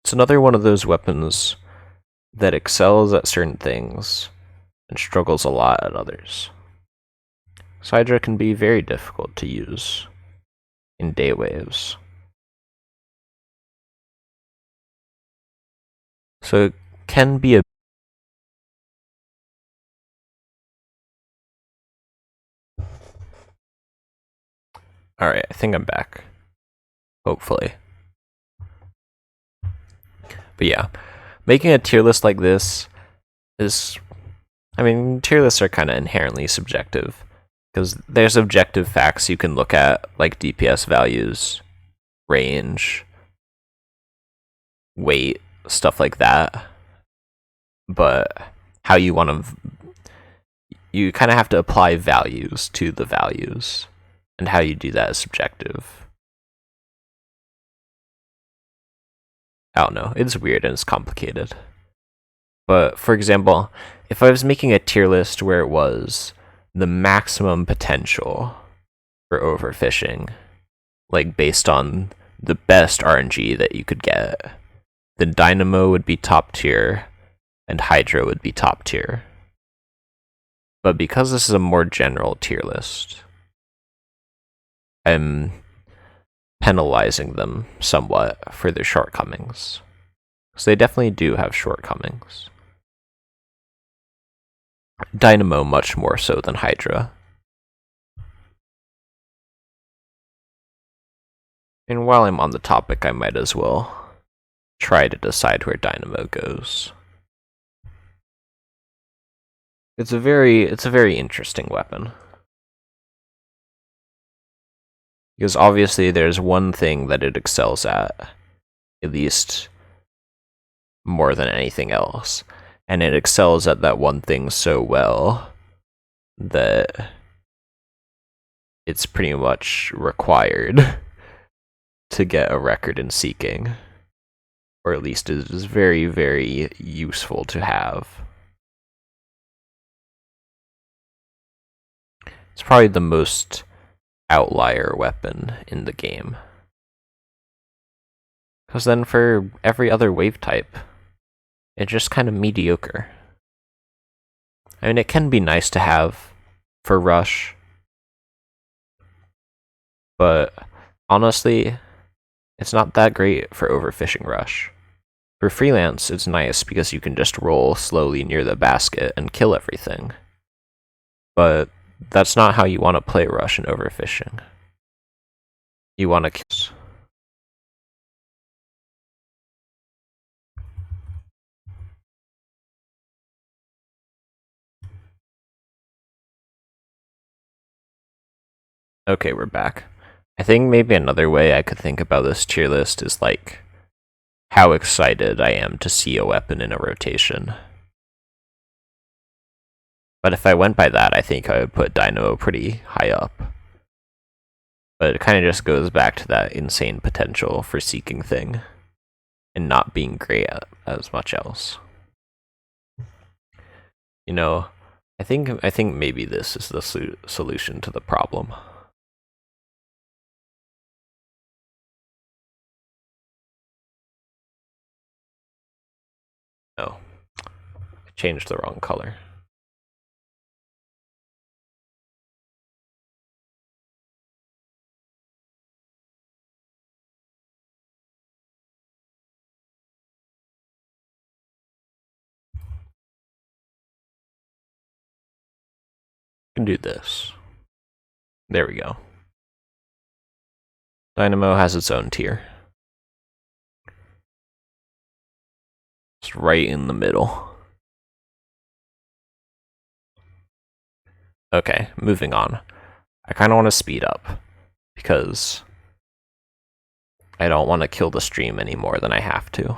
It's another one of those weapons that excels at certain things and struggles a lot at others. Hydra can be very difficult to use in day waves. So it can be a Alright, I think I'm back. Hopefully. But yeah, making a tier list like this is... I mean, tier lists are kind of inherently subjective, because there's objective facts you can look at, like DPS values, range, weight, stuff like that. But how you want to... You kind of have to apply values to the values, and how you do that is subjective. I don't know, it's weird and it's complicated. But, for example, if I was making a tier list where it was the maximum potential for overfishing, like based on the best RNG that you could get, then Dynamo would be top tier, and Hydra would be top tier. But because this is a more general tier list, I'm penalizing them somewhat for their shortcomings. Because they definitely do have shortcomings. Dynamo much more so than Hydra. And while I'm on the topic, I might as well try to decide where Dynamo goes. It's a very interesting weapon. Because obviously there's one thing that it excels at least more than anything else. And it excels at that one thing so well that it's pretty much required to get a record in Seeking. Or at least it is very, very useful to have. It's probably the most outlier weapon in the game. Because then for every other wave type, it's just kind of mediocre. I mean, it can be nice to have for Rush, but honestly, it's not that great for overfishing Rush. For Freelance, it's nice because you can just roll slowly near the basket and kill everything. But that's not how you want to play Rush in overfishing. You want to kill. Okay, we're back. I think maybe another way I could think about this tier list is like how excited I am to see a weapon in a rotation. But if I went by that, I think I would put Dynamo pretty high up. But it kind of just goes back to that insane potential for seeking thing and not being great at as much else. You know, I think maybe this is the solution to the problem. No, I changed the wrong color. Can do this. There we go. Dynamo has its own tier. It's right in the middle. Okay, moving on. I kind of want to speed up because I don't want to kill the stream any more than I have to.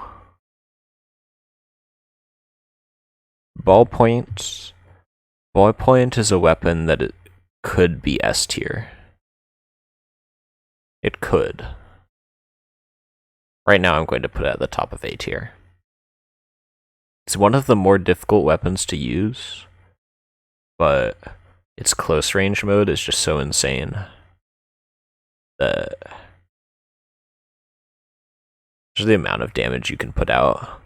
Ballpoint. Ballpoint is a weapon that it could be S tier. It could. Right now I'm going to put it at the top of A tier. It's one of the more difficult weapons to use, but its close range mode is just so insane that just the amount of damage you can put out.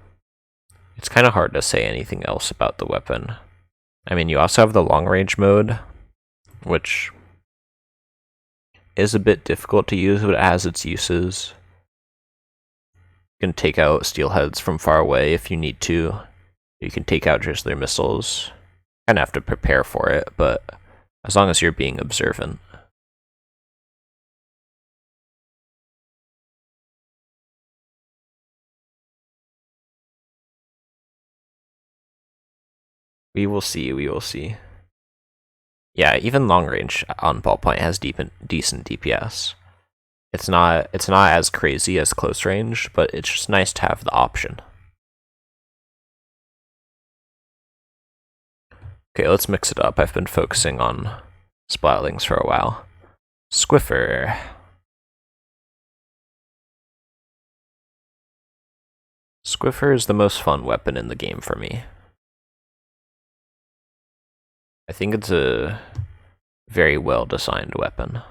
It's kind of hard to say anything else about the weapon. I mean, you also have the long range mode, which is a bit difficult to use, but it has its uses. You can take out steelheads from far away if you need to. You can take out just their missiles. Kind of have to prepare for it, but as long as you're being observant. We will see, we will see. Yeah, even long range on ballpoint has decent DPS. It's not as crazy as close range, but it's just nice to have the option. Okay, let's mix it up. I've been focusing on splatlings for a while. Squiffer. Squiffer is the most fun weapon in the game for me. I think it's a very well designed weapon.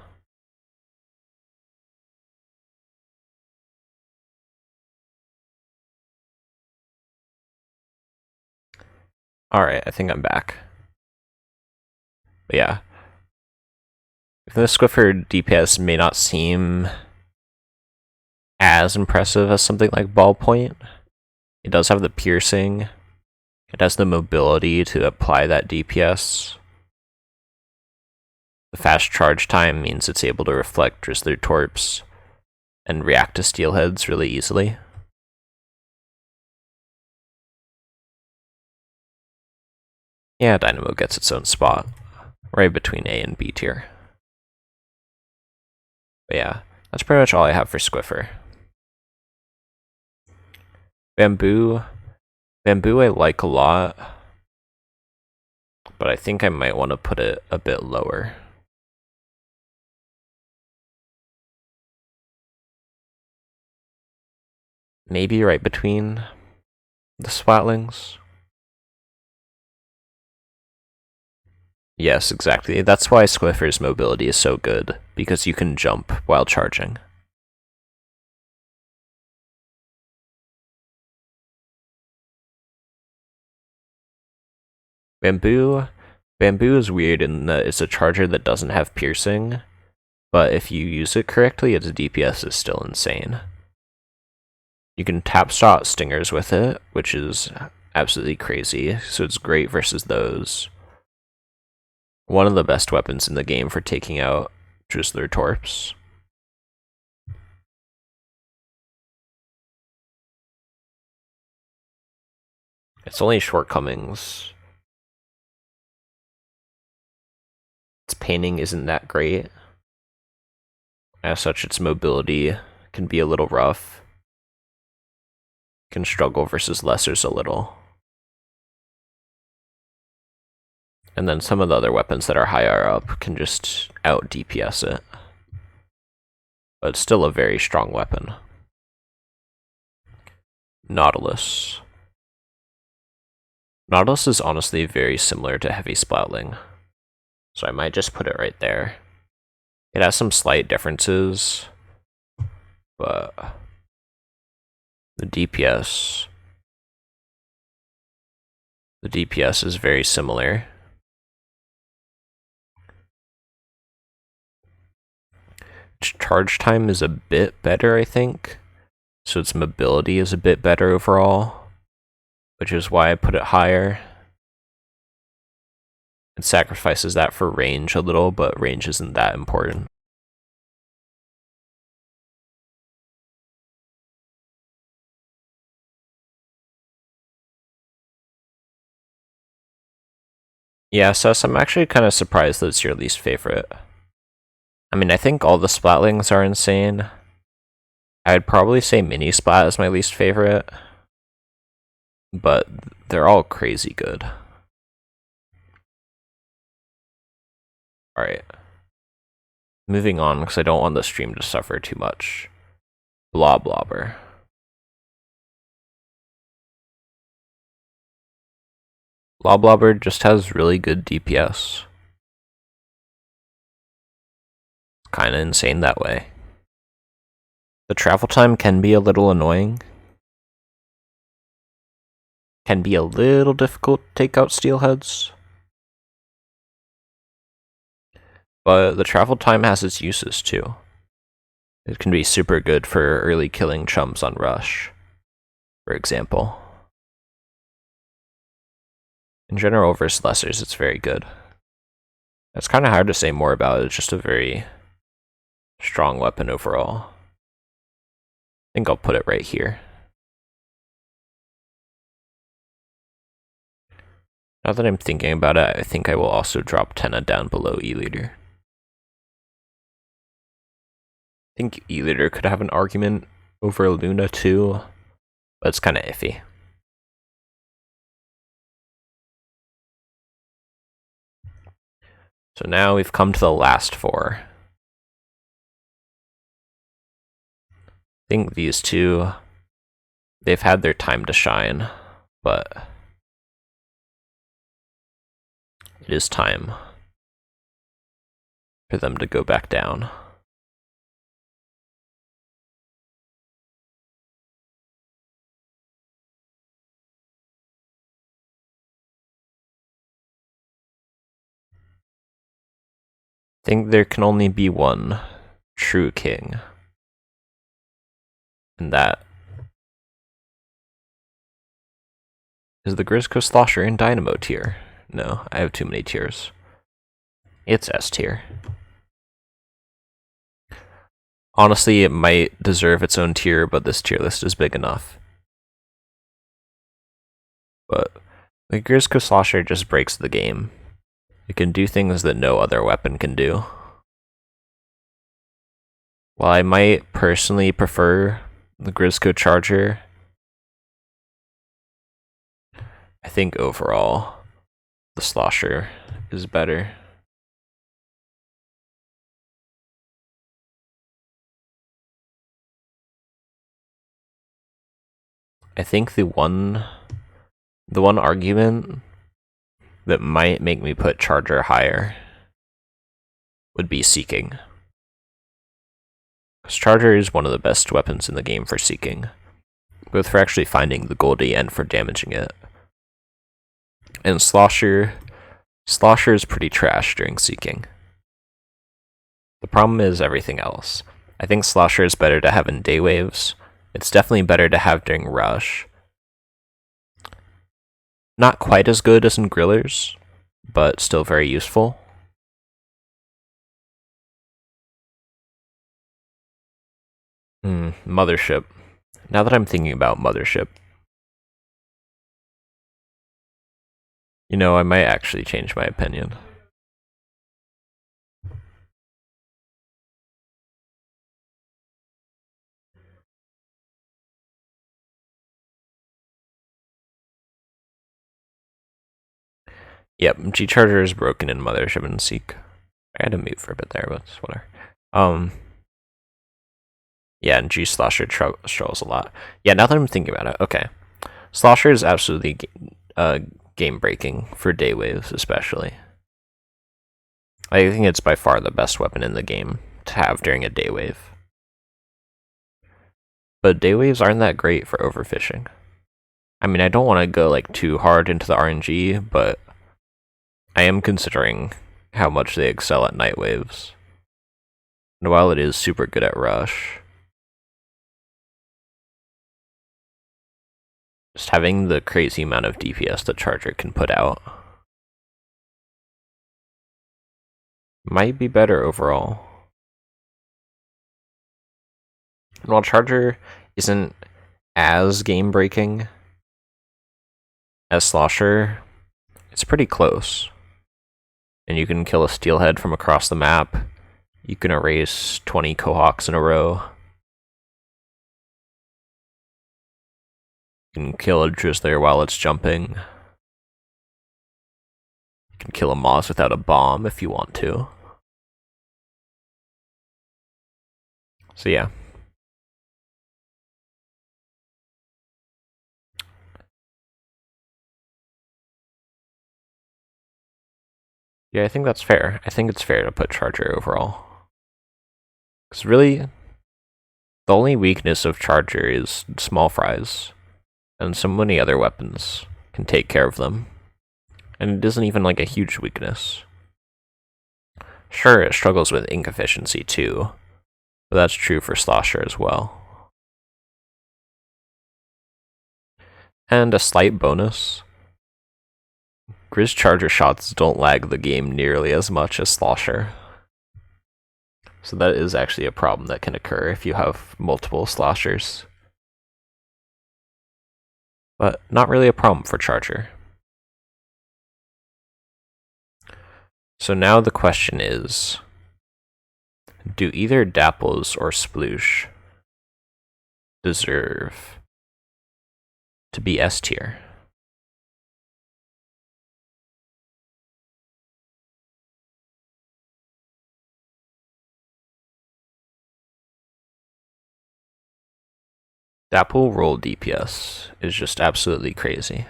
Alright, I think I'm back. But yeah. The Squiffer DPS may not seem as impressive as something like Ballpoint. It does have the piercing. It has the mobility to apply that DPS. The fast charge time means it's able to reflect Drizzler Torps and react to steelheads really easily. Yeah, Dynamo gets its own spot, right between A and B tier. But yeah, that's pretty much all I have for Squiffer. Bamboo I like a lot, but I think I might want to put it a bit lower. Maybe right between the Swatlings. Yes, exactly. That's why Squiffer's mobility is so good, because you can jump while charging. Bamboo is weird in that it's a charger that doesn't have piercing, but if you use it correctly, its DPS is still insane. You can tap shot stingers with it, which is absolutely crazy, so it's great versus those. One of the best weapons in the game for taking out Drizzler Torps. Its only shortcomings. Its painting isn't that great. As such, its mobility can be a little rough. Can struggle versus lessers a little. And then some of the other weapons that are higher up can just out DPS it. But it's still a very strong weapon. Nautilus. Nautilus is honestly very similar to Heavy Splatling, so I might just put it right there. It has some slight differences, but the DPS is very similar. Charge time is a bit better, I think, so its mobility is a bit better overall, which is why I put it higher. It sacrifices that for range a little, but range isn't that important. Yeah, Sus, I'm actually kind of surprised that it's your least favorite. I mean, I think all the Splatlings are insane. I'd probably say Mini Splat is my least favorite, but they're all crazy good. Alright. Moving on, because I don't want the stream to suffer too much. Blobber. Blobber just has really good DPS. Kinda insane that way. The travel time can be a little annoying. Can be a little difficult to take out steelheads. But the travel time has its uses too. It can be super good for early killing chums on rush, for example. In general, versus lessers, it's very good. It's kind of hard to say more about it, it's just a very strong weapon overall. I think I'll put it right here. Now that I'm thinking about it, I think I will also drop Tenna down below E-Leader. I think E-Leader could have an argument over Luna too, but it's kind of iffy. So now we've come to the last four. I think these two, they've had their time to shine, but it is time for them to go back down. I think there can only be one true king, and that is the Grizzco Slosher in Dynamo tier. No, I have too many tiers. It's S tier. Honestly, it might deserve its own tier, but this tier list is big enough. But the Grizzco Slosher just breaks the game. It can do things that no other weapon can do. While I might personally prefer the Grizzco Charger, I think overall the Slosher is better. I think the one argument that might make me put Charger higher would be Seeking. Because Charger is one of the best weapons in the game for Seeking, both for actually finding the Goldie and for damaging it. And Slosher is pretty trash during Seeking. The problem is everything else. I think Slosher is better to have in day waves. It's definitely better to have during rush. Not quite as good as in grillers, but still very useful. Mothership. Now that I'm thinking about Mothership, you know, I might actually change my opinion. Yep, G-Charger is broken in Mothership and Seek. I had to mute for a bit there, but it's whatever. Yeah, and G-Slosher struggles a lot. Yeah, now that I'm thinking about it, okay. Slosher is absolutely game-breaking for day waves, especially. I think it's by far the best weapon in the game to have during a day wave. But day waves aren't that great for overfishing. I mean, I don't want to go like too hard into the RNG, but I am considering how much they excel at night waves. And while it is super good at rush, just having the crazy amount of DPS the Charger can put out might be better overall. And while Charger isn't as game-breaking as Slosher, it's pretty close. And you can kill a Steelhead from across the map. You can erase 20 Cohawks in a row. You can kill a Drizzler while it's jumping. You can kill a Moss without a bomb if you want to. So yeah. Yeah, I think that's fair. I think it's fair to put Charger overall. Because really, the only weakness of Charger is small fries. And so many other weapons can take care of them. And it isn't even like a huge weakness. Sure, it struggles with ink efficiency too, but that's true for Slosher as well. And a slight bonus, Grizz Charger shots don't lag the game nearly as much as Slosher. So that is actually a problem that can occur if you have multiple Sloshers. But not really a problem for Charger. So now the question is, do either Dapples or Sploosh deserve to be S tier? Dapple roll DPS is just absolutely crazy.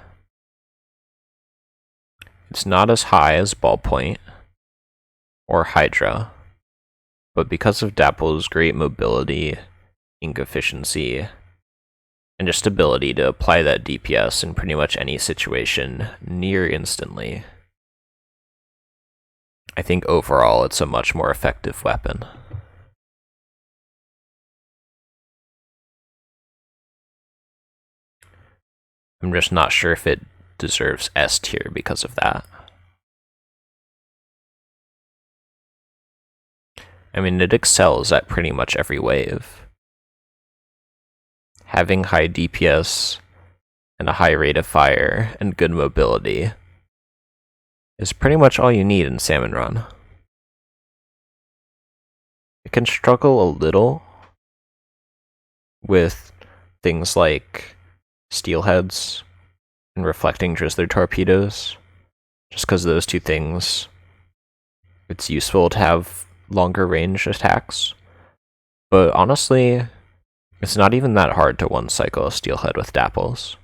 It's not as high as Ballpoint or Hydra, but because of Dapple's great mobility, ink efficiency, and just ability to apply that DPS in pretty much any situation near instantly, I think overall it's a much more effective weapon. I'm just not sure if it deserves S tier because of that. I mean, it excels at pretty much every wave. Having high DPS and a high rate of fire and good mobility is pretty much all you need in Salmon Run. It can struggle a little with things like Steelheads and reflecting Drizzler torpedoes, just because those two things, it's useful to have longer range attacks. But honestly, it's not even that hard to one cycle a Steelhead with Dapples.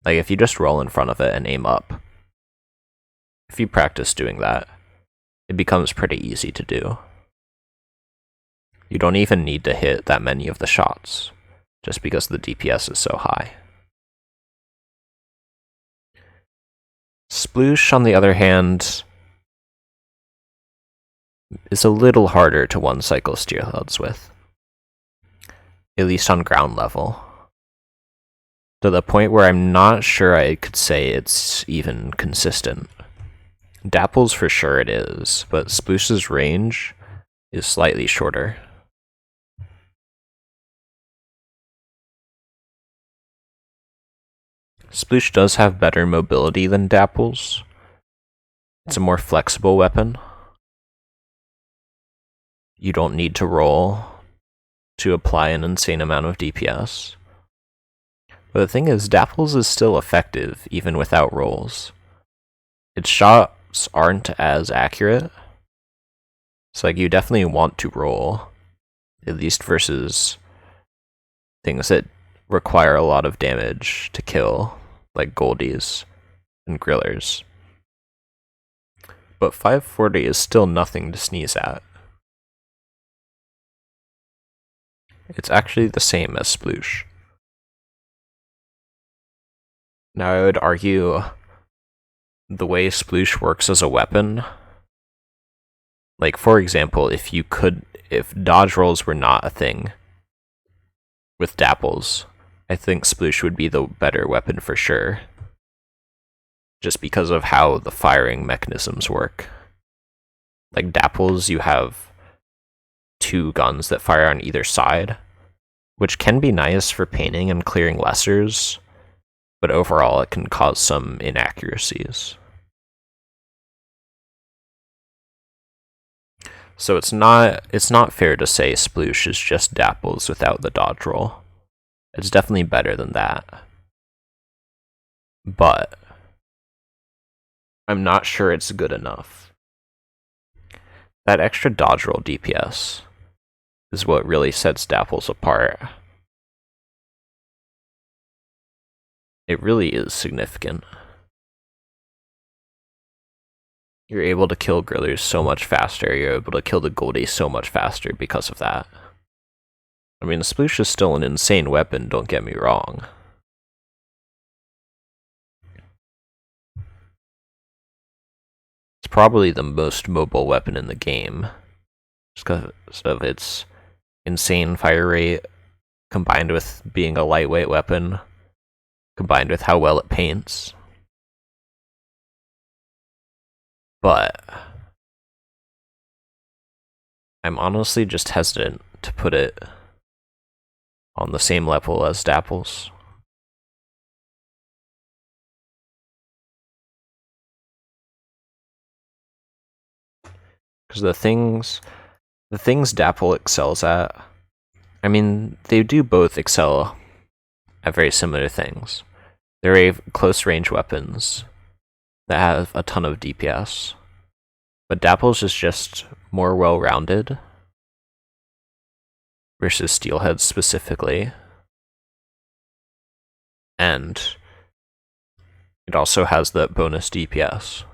Like, if you just roll in front of it and aim up, if you practice doing that, it becomes pretty easy to do. You don't even need to hit that many of the shots, just because the DPS is so high. Sploosh, on the other hand, is a little harder to one cycle Steelheads with, at least on ground level, to the point where I'm not sure I could say it's even consistent. Dapples for sure it is, but Sploosh's range is slightly shorter. Sploosh does have better mobility than Dapples. It's a more flexible weapon. You don't need to roll to apply an insane amount of DPS. But the thing is, Dapples is still effective even without rolls. its shots aren't as accurate. So like you definitely want to roll, at least versus things that require a lot of damage to kill, like goldies and grillers. But 540 is still nothing to sneeze at. It's actually the same as Sploosh. Now I would argue the way Sploosh works as a weapon, like for example, if dodge rolls were not a thing with dapples, I think Sploosh would be the better weapon for sure. Just because of how the firing mechanisms work. Like dapples, you have 2 guns that fire on either side, which can be nice for painting and clearing lessers, but overall it can cause some inaccuracies. So it's not fair to say Sploosh is just dapples without the dodge roll. It's definitely better than that. But I'm not sure it's good enough. That extra dodge roll DPS is what really sets dapples apart. It really is significant. You're able to kill grillers so much faster, you're able to kill the Goldie so much faster because of that. I mean, the Sploosh is still an insane weapon, don't get me wrong. It's probably the most mobile weapon in the game, just because of its insane fire rate, combined with being a lightweight weapon, combined with how well it paints. But I'm honestly just hesitant to put it on the same level as dapples. Because the things Dapple excels at, I mean, they do both excel at very similar things. They're close range weapons that have a ton of DPS, but Dapple's is just more well-rounded versus Steelhead specifically, and it also has that bonus DPS.